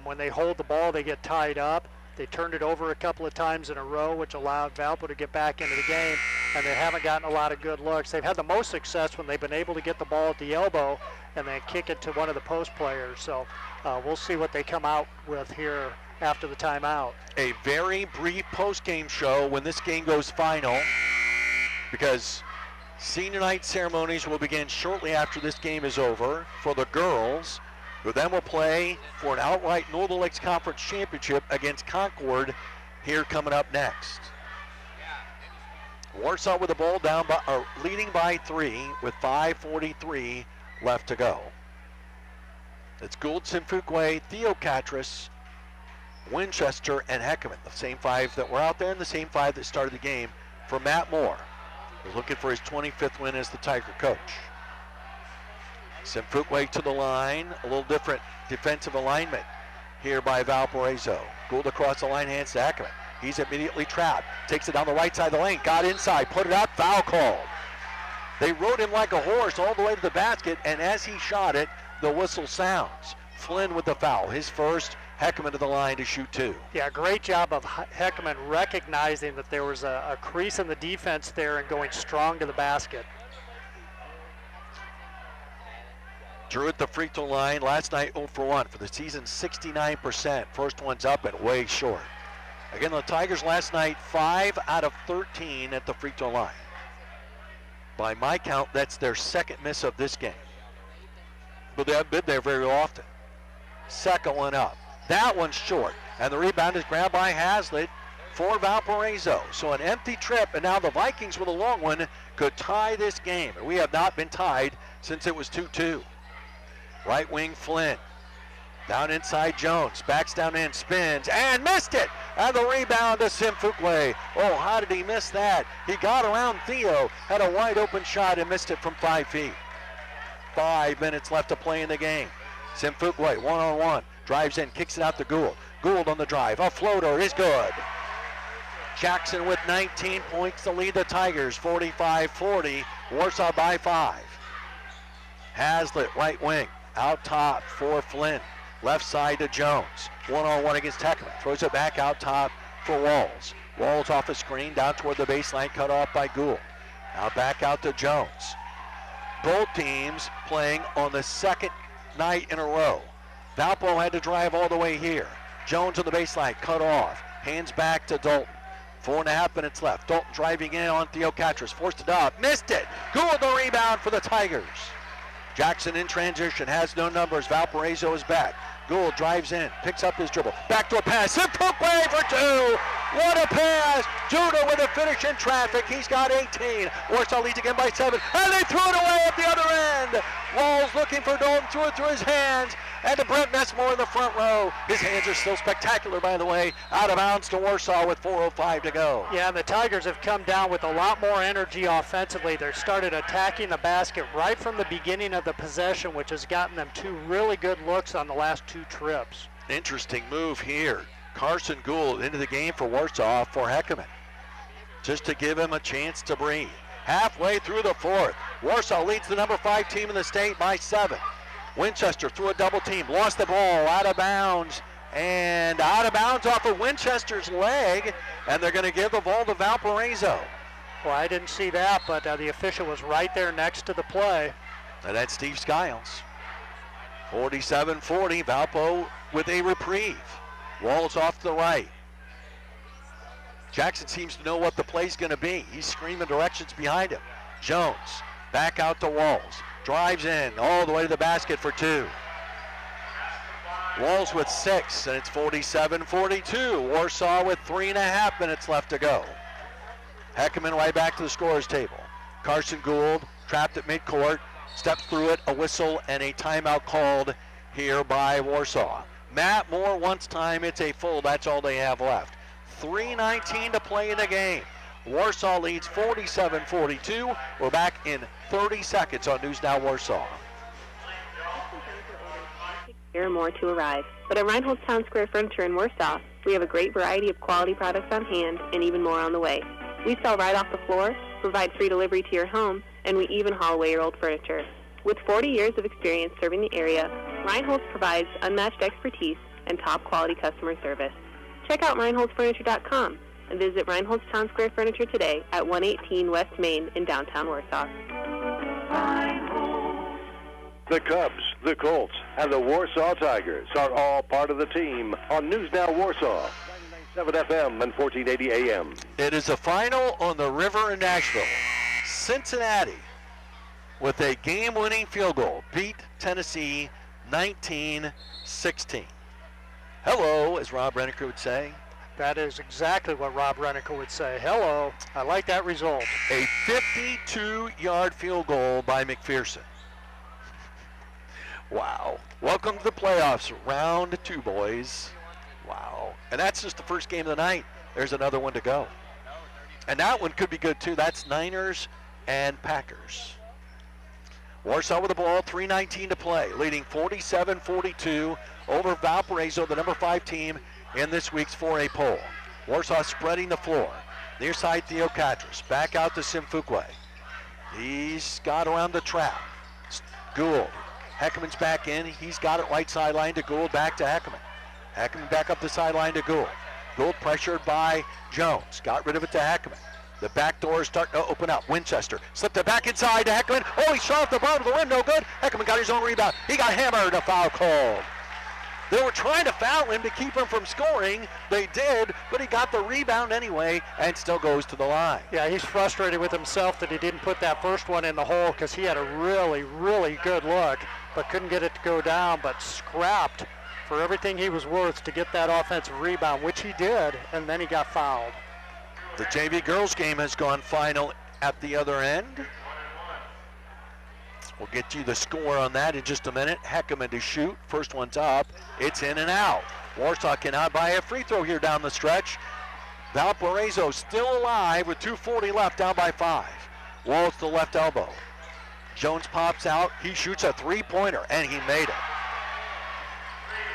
Speaker 2: When they hold the ball, they get tied up. They turned it over a couple of times in a row, which allowed Valpo to get back into the game, and they haven't gotten a lot of good looks. They've had the most success when they've been able to get the ball at the elbow and then kick it to one of the post players. So we'll see what they come out with here after the timeout.
Speaker 1: A very brief post-game show when this game goes final, because senior night ceremonies will begin shortly after this game is over for the girls, who then will play for an outright Northern Lakes Conference Championship against Concord here coming up next. Warsaw with the ball down by, leading by 3 with 5:43 left to go. It's Gould, Simfukwe, Theo Catras, Winchester, and Heckman, the same 5 that were out there and the same 5 that started the game for Matt Moore, who's looking for his 25th win as the Tiger coach. Simfukwe to the line, a little different defensive alignment here by Valparaiso. Gould across the line, hands to Heckman. He's immediately trapped, takes it down the right side of the lane, got inside, put it up, foul called. They rode him like a horse all the way to the basket, and as he shot it, the whistle sounds. Flynn with the foul, his first. Heckman to the line to shoot 2.
Speaker 2: Yeah, great job of Heckman recognizing that there was a crease in the defense there and going strong to the basket.
Speaker 1: Drew at the free throw line last night 0 for 1 for the season, 69%. First one's up and way short. Again, the Tigers last night 5 out of 13 at the free throw line. By my count, that's their second miss of this game. But they haven't been there very often. Second one up. That one's short. And the rebound is grabbed by Hazlitt for Valparaiso. So an empty trip, and now the Vikings with a long one could tie this game. And we have not been tied since it was 2-2. Right wing Flynn. Down inside Jones. Backs down in, spins, and missed it. And the rebound to Simfukwe. Oh, how did he miss that? He got around Theo, had a wide open shot and missed it from 5 feet. 5 minutes left to play in the game. Simfukwe, one-on-one. Drives in, kicks it out to Gould. Gould on the drive. A floater is good. Jackson with 19 points to lead the Tigers, 45-40. Warsaw by 5. Hazlitt, right wing. Out top for Flynn. Left side to Jones. One-on-one against Heckman. Throws it back out top for Walls. Walls off a screen down toward the baseline, cut off by Gould. Now back out to Jones. Both teams playing on the second night in a row. Valpo had to drive all the way here. Jones on the baseline, cut off. Hands back to Dalton. 4.5 minutes left. Dalton driving in on Theocatris. Forced it up. Missed it. Gould the rebound for the Tigers. Jackson in transition. Has no numbers. Valparaiso is back. Gould drives in. Picks up his dribble. Back to a pass. Simfukwe for 2. What a pass. Judah with a finish in traffic. He's got 18. Warsaw leads again by 7. And they threw it away at the other end. Walls looking for Dalton. Threw it through his hands. And to Brent Messmore in the front row. His hands are still spectacular, by the way. Out of bounds to Warsaw with 4:05 to go.
Speaker 2: Yeah, and the Tigers have come down with a lot more energy offensively. They started attacking the basket right from the beginning of the possession, which has gotten them 2 really good looks on the last 2 trips.
Speaker 1: Interesting move here. Carson Gould into the game for Warsaw for Heckman. Just to give him a chance to breathe. Halfway through the 4th. Warsaw leads the number 5 team in the state by 7. Winchester threw a double team, lost the ball, out of bounds, and out of bounds off of Winchester's leg, and they're going to give the ball to Valparaiso.
Speaker 2: Well, I didn't see that, but the official was right there next to the play.
Speaker 1: And that's Steve Skiles. 47-40, Valpo with a reprieve. Walls off to the right. Jackson seems to know what the play's going to be. He's screaming directions behind him. Jones back out to Walls. Drives in all the way to the basket for 2. Walls with 6, and it's 47-42. Warsaw with 3.5 minutes left to go. Heckman right back to the scorer's table. Carson Gould trapped at midcourt, steps through it, a whistle, and a timeout called here by Warsaw. Matt Moore wants time. It's a full. That's all they have left. 3:19 to play in the game. Warsaw leads 47-42. We're back in 30 seconds on News Now Warsaw.
Speaker 8: Or more to arrive. But at Reinhold's Town Square Furniture in Warsaw, we have a great variety of quality products on hand and even more on the way. We sell right off the floor, provide free delivery to your home, and we even haul away your old furniture. With 40 years of experience serving the area, Reinhold's provides unmatched expertise and top quality customer service. Check out ReinholdsFurniture.com and visit Reinhold's Town Square Furniture today at 118 West Main in downtown Warsaw.
Speaker 15: The Cubs, the Colts, and the Warsaw Tigers are all part of the team on News Now Warsaw, 99.7 FM and 1480 AM.
Speaker 1: It is a final on the river in Nashville. Cincinnati, with a game-winning field goal, beat Tennessee 19-16. Hello, as Rob Renniker would say.
Speaker 2: That is exactly what Rob Renniker would say. Hello, I like that result.
Speaker 1: A 52-yard field goal by McPherson. Wow. Welcome to the playoffs, round 2, boys. Wow. And that's just the first game of the night. There's another one to go. And that one could be good, too. That's Niners and Packers. Warsaw with the ball, 3:19 to play, leading 47-42 over Valparaiso, the number 5 team in this week's 4A poll. Warsaw spreading the floor. Near side, Theocatris. Back out to Simfukwe. He's got around the trap. Gould. Heckman's back in. He's got it right sideline to Gould, back to Heckman. Heckman back up the sideline to Gould. Gould pressured by Jones. Got rid of it to Heckman. The back door is starting to open up. Winchester slipped it back inside to Heckman. Oh, he shot off the bottom of the rim, no good. Heckman got his own rebound. He got hammered, a foul called. They were trying to foul him to keep him from scoring. They did, but he got the rebound anyway and still goes to the line.
Speaker 2: Yeah, he's frustrated with himself that he didn't put that first one in the hole because he had a really, really good look, but couldn't get it to go down, but scrapped for everything he was worth to get that offensive rebound, which he did, and then he got fouled.
Speaker 1: The JV girls game has gone final at the other end. We'll get you the score on that in just a minute. Heckman to shoot. First one's up. It's in and out. Warsaw cannot buy a free throw here down the stretch. Valparaiso still alive with 2:40 left, down by 5. Walls to the left elbow. Jones pops out. He shoots a three-pointer, and he made it.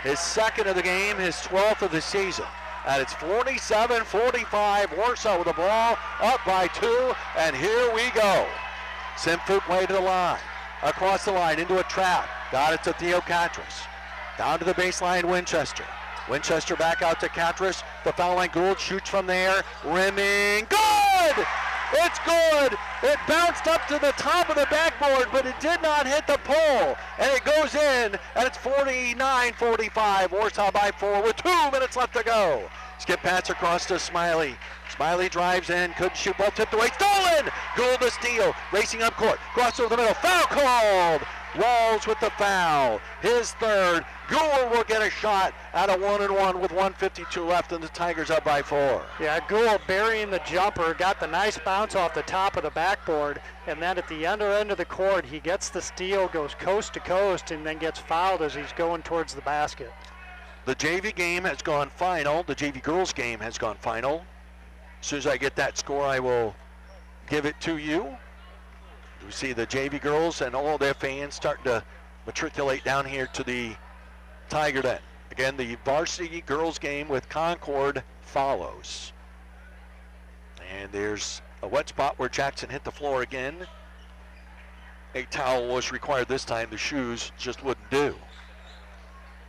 Speaker 1: His second of the game, his 12th of the season. And it's 47-45. Warsaw with the ball, up by 2, and here we go. Simfuk way to the line. Across the line, into a trap. Got it to Theo Catras. Down to the baseline, Winchester. Winchester back out to Catras. The foul line, Gould shoots from there. Rimming, good! It's good! It bounced up to the top of the backboard, but it did not hit the pole. And it goes in, and it's 49-45. Warsaw by 4 with 2 minutes left to go. Skip pass across to Smiley. Smiley drives in, couldn't shoot, ball tipped away, stolen! Gould to steal, racing up court, cross over the middle, foul called! Walls with the foul, his third. Gould will get a shot at a 1-and-1 with 1:52 left, and the Tigers up by 4.
Speaker 2: Yeah, Gould burying the jumper, got the nice bounce off the top of the backboard, and then at the end of the court, he gets the steal, goes coast to coast, and then gets fouled as he's going towards the basket.
Speaker 1: The JV game has gone final. The JV girls game has gone final. As soon as I get that score, I will give it to you. We see the JV girls and all their fans starting to matriculate down here to the Tiger Den. Again, the varsity girls game with Concord follows. And there's a wet spot where Jackson hit the floor again. A towel was required this time. The shoes just wouldn't do.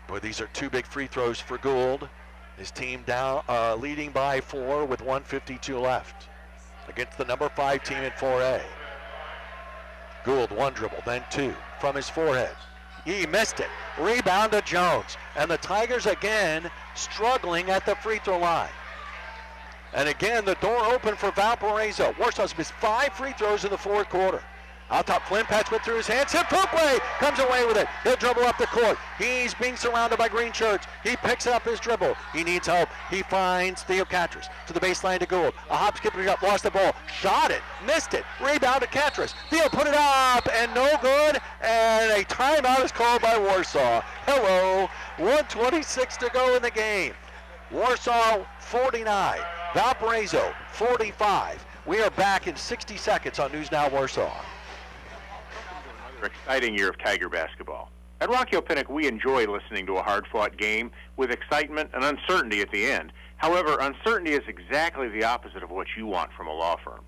Speaker 1: Boy, these are 2 big free throws for Gould. His team down, leading by 4 with 1:52 left against the number 5 team in 4A. Gould, 1 dribble, then 2 from his forehead. He missed it. Rebound to Jones. And the Tigers again struggling at the free throw line. And again, the door open for Valparaiso. Warsaw's missed 5 free throws in the 4th quarter. Out top, Flynn patch went through his hands. Simfukwe comes away with it. He'll dribble up the court. He's being surrounded by green shirts. He picks up his dribble. He needs help. He finds Theo Catras to the baseline to Gould. A hop, skip, it up, lost the ball. Shot it, missed it. Rebound to Catras. Theo put it up and no good. And a timeout is called by Warsaw. Hello, 1:26 to go in the game. Warsaw 49, Valparaiso 45. We are back in 60 seconds on News Now Warsaw.
Speaker 9: Exciting year of Tiger basketball. At Rocky Pinnock, we enjoy listening to a hard-fought game with excitement and uncertainty at the end. However, uncertainty is exactly the opposite of what you want from a law firm.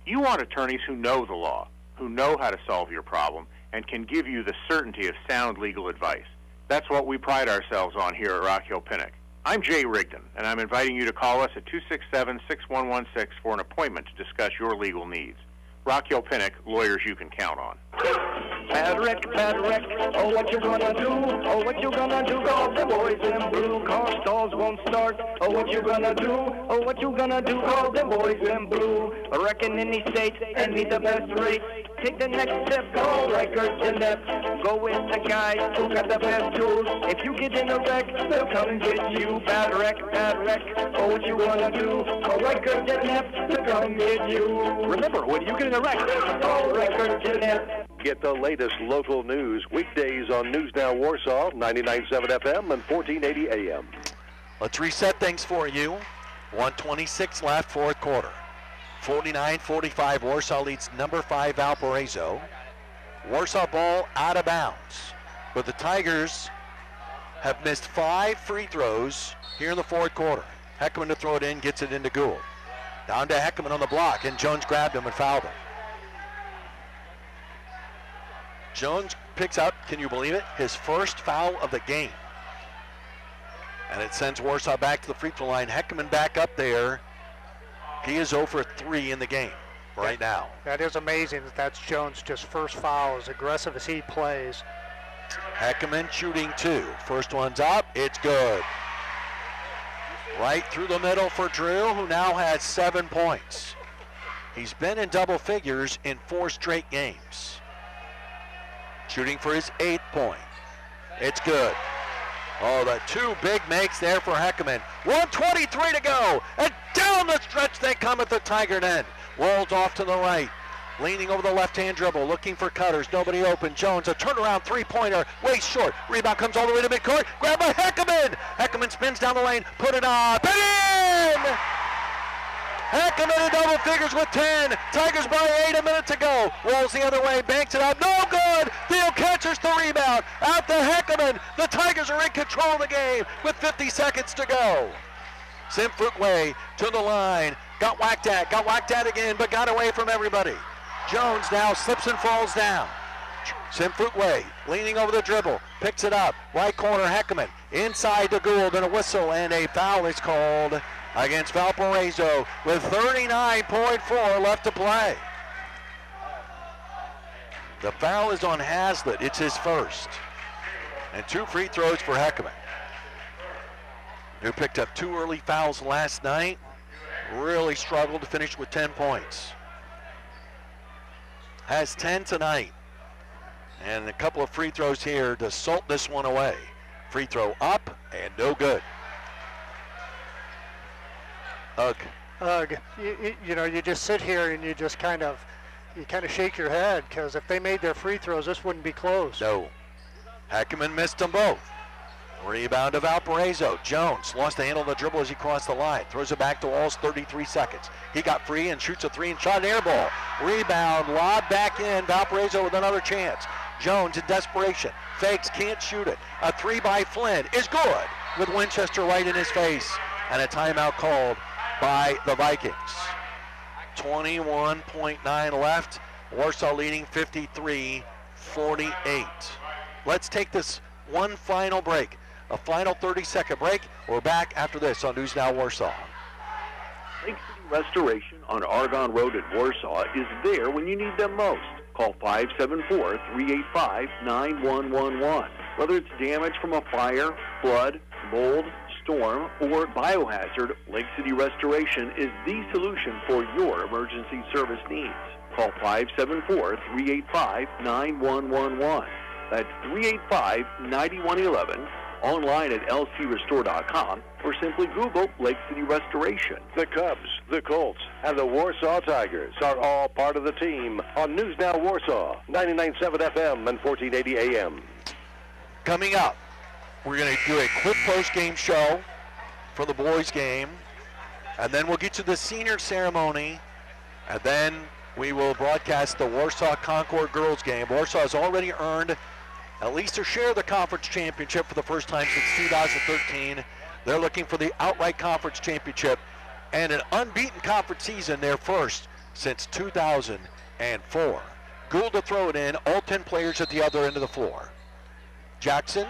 Speaker 9: You want attorneys who know the law, who know how to solve your problem, and can give you the certainty of sound legal advice. That's what we pride ourselves on here at Rocky Pinnock. I'm Jay Rigdon, and I'm inviting you to call us at 267-6116 for an appointment to discuss your legal needs. Rocky Pinnock, lawyers you can count on.
Speaker 10: Bad wreck, oh what you gonna do, oh what you gonna do, call the boys in blue, car stalls won't start, oh what you gonna do, oh what you gonna do, call the boys in blue, wrecking in the state, and need the best rates, take the next step, call records and depth, go with the guys who got the best tools, if you get in a wreck, they'll come and get you, bad wreck, oh what you gonna do, call records and depth to come get you.
Speaker 15: Remember, when you get in a wreck,
Speaker 10: call records and depth.
Speaker 15: Get the latest local news weekdays on News Now Warsaw, 99.7 FM and 1480 AM.
Speaker 1: Let's reset things for you. 1:26 left, 4th quarter. 49-45, Warsaw leads number 5 Valparaiso. Warsaw ball out of bounds. But the Tigers have missed 5 free throws here in the 4th quarter. Heckman to throw it in, gets it into Gould. Down to Heckman on the block, and Jones grabbed him and fouled him. Jones picks out, can you believe it, his first foul of the game. And it sends Warsaw back to the free throw line. Heckman back up there He is 0 for 3 in the game right now.
Speaker 2: That is amazing that that's Jones' just first foul, as aggressive as he plays.
Speaker 1: Heckman shooting 2. First one's up. It's good. Right through the middle for Drew, who now has 7 points. He's been in double figures in 4 straight games. Shooting for his 8th point. It's good. Oh, the 2 big makes there for Heckman. 1:23 to go. And down the stretch they come at the Tiger end. Rolls off to the right. Leaning over the left-hand dribble, looking for cutters. Nobody open. Jones, a turnaround three-pointer. Way short. Rebound comes all the way to midcourt. Grabbed by Heckman. Heckman spins down the lane. Put it up. And in! Heckman in double figures with 10. Tigers by 8, a minute to go. Rolls the other way, banks it up. No good. Theo catches the rebound. Out to Heckman. The Tigers are in control of the game with 50 seconds to go. Simfukwe to the line. Got whacked at again, but got away from everybody. Jones now slips and falls down. Simfukwe leaning over the dribble. Picks it up. Right corner, Heckman. Inside to Gould, and a whistle, and a foul is called against Valparaiso with 39.4 left to play. The foul is on Haslett. It's his first. And 2 free throws for Heckman, who picked up 2 early fouls last night. Really struggled to finish with 10 points. Has 10 tonight. And a couple of free throws here to salt this one away. Free throw up and no good. Ugh.
Speaker 2: You know, you just sit here and you kind of shake your head, because if they made their free throws, this wouldn't be close.
Speaker 1: No. Heckman missed them both. Rebound to Valparaiso. Jones lost the handle of the dribble as he crossed the line. Throws it back to Walls, 33 seconds. He got free and shoots a 3 and shot an air ball. Rebound, lob back in. Valparaiso with another chance. Jones in desperation. Fakes, can't shoot it. A 3 by Flynn is good, with Winchester right in his face. And a timeout called by the Vikings. 21.9 left. Warsaw leading 53-48. Let's take this one final break. A final 30-second break. We're back after this on News Now Warsaw.
Speaker 6: Lake City Restoration on Argonne Road in Warsaw is there when you need them most. Call 574-385-9111. Whether it's damage from a fire, flood, mold, storm, or biohazard, Lake City Restoration is the solution for your emergency service needs. Call 574-385-9111. That's 385-9111. Online at lcrestore.com, or simply Google Lake City Restoration.
Speaker 15: The Cubs, the Colts, and the Warsaw Tigers are all part of the team on News Now Warsaw, 99.7 FM and 1480 AM.
Speaker 1: Coming up, we're going to do a quick post-game show for the boys' game, and then we'll get to the senior ceremony, and then we will broadcast the Warsaw Concord girls' game. Warsaw has already earned at least a share of the conference championship for the first time since 2013. They're looking for the outright conference championship and an unbeaten conference season, their first since 2004. Gould to throw it in, all 10 players at the other end of the floor. Jackson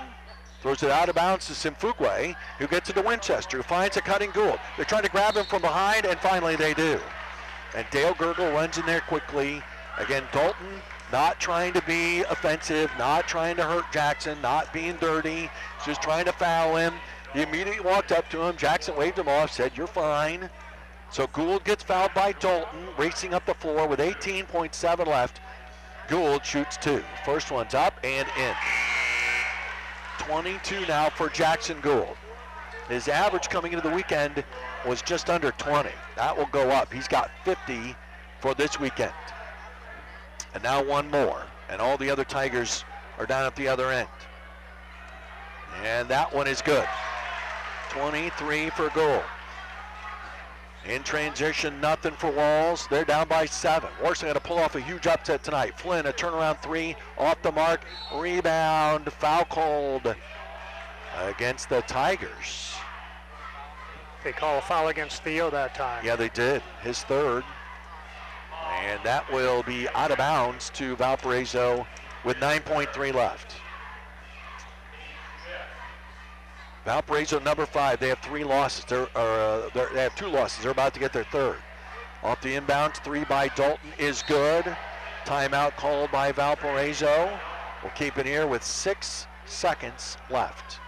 Speaker 1: throws it out of bounds to Simfukwe, who gets it to Winchester, who finds a cutting Gould. They're trying to grab him from behind, and finally they do. And Dale Gergel runs in there quickly. Again, Dalton not trying to be offensive, not trying to hurt Jackson, not being dirty, just trying to foul him. He immediately walked up to him. Jackson waved him off, said, "You're fine." So Gould gets fouled by Dalton, racing up the floor with 18.7 left. Gould shoots 2. First one's up and in. 22 now for Jackson Gould. His average coming into the weekend was just under 20. That will go up. He's got 50 for this weekend. And now one more, and all the other Tigers are down at the other end. And that one is good. 23 for Gould. In transition, nothing for Walls. They're down by 7. Warsaw going to pull off a huge upset tonight. Flynn, a turnaround 3, off the mark. Rebound, foul called against the Tigers.
Speaker 2: They call a foul against Theo that time.
Speaker 1: Yeah, they did. His third. And that will be out of bounds to Valparaiso with 9.3 left. Valparaiso number 5. They have 3 losses. They have 2 losses. They're about to get their third. Off the inbounds, 3 by Dalton is good. Timeout called by Valparaiso. We'll keep it here with 6 seconds left.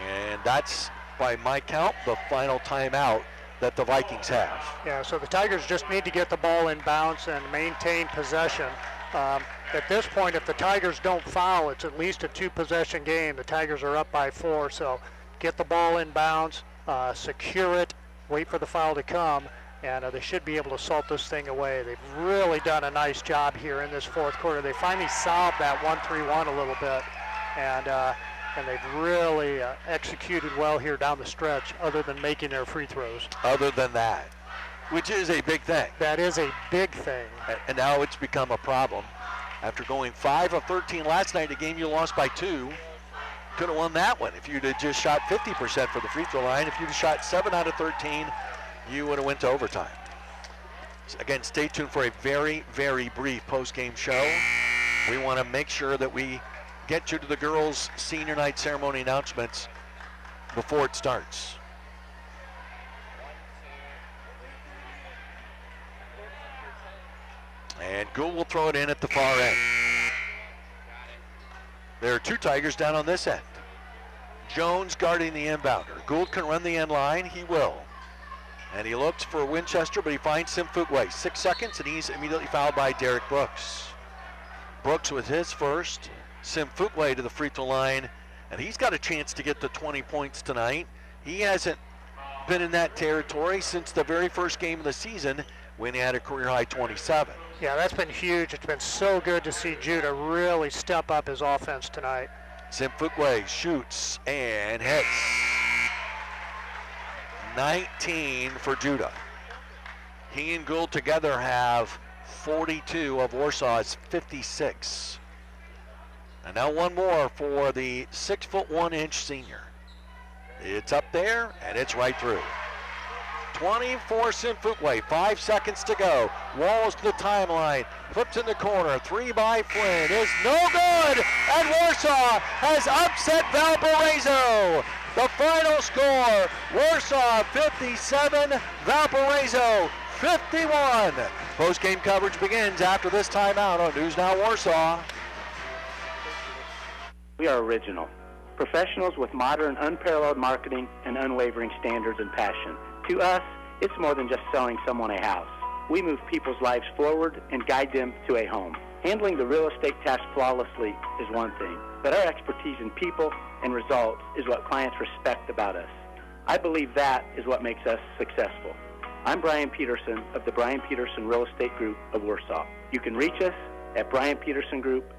Speaker 1: And that's, by my count, the final timeout that the Vikings have.
Speaker 2: Yeah, so the Tigers just need to get the ball in bounds and maintain possession. At this point, if the Tigers don't foul, it's at least a 2-possession game. The Tigers are up by 4, so get the ball in bounds, secure it, wait for the foul to come, and they should be able to salt this thing away. They've really done a nice job here in this fourth quarter. They finally solved that 1-3-1 a little bit, and they've really executed well here down the stretch, other than making their free throws.
Speaker 1: Other than that, which is a big thing.
Speaker 2: That is a big thing.
Speaker 1: And now it's become a problem. After going 5 of 13 last night, a game you lost by 2, could have won that one if you'd have just shot 50% for the free throw line. If you'd have shot 7 out of 13, you would have went to overtime. So again, stay tuned for a very, very brief post-game show. We want to make sure that we get you to the girls' senior night ceremony announcements before it starts. And Gould will throw it in at the far end. There are 2 Tigers down on this end. Jones guarding the inbounder. Gould can run the end line. He will. And he looks for Winchester, but he finds Sim Fuqua. 6 seconds, and he's immediately fouled by Derek Brooks. Brooks with his first. Sim Fuqua to the free throw line, and he's got a chance to get to 20 points tonight. He hasn't been in that territory since the very first game of the season when he had a career-high 27.
Speaker 2: Yeah, that's been huge. It's been so good to see Judah really step up his offense tonight.
Speaker 1: Sim Fuqua shoots and hits. 19 for Judah. He and Gould together have 42 of Warsaw's 56. And now one more for the 6'1" senior. It's up there and it's right through. 24 Sim Fuqua, 5 seconds to go. Walls to the timeline, flips in the corner. 3 by Flynn is no good, and Warsaw has upset Valparaiso. The final score, Warsaw 57, Valparaiso 51. Post-game coverage begins after this timeout on News Now Warsaw.
Speaker 12: We are original. Professionals with modern, unparalleled marketing and unwavering standards and passion. To us, it's more than just selling someone a house. We move people's lives forward and guide them to a home. Handling the real estate task flawlessly is one thing, but our expertise in people and results is what clients respect about us. I believe that is what makes us successful. I'm Brian Peterson of the Brian Peterson Real Estate Group of Warsaw. You can reach us at brianpetersongroup.com.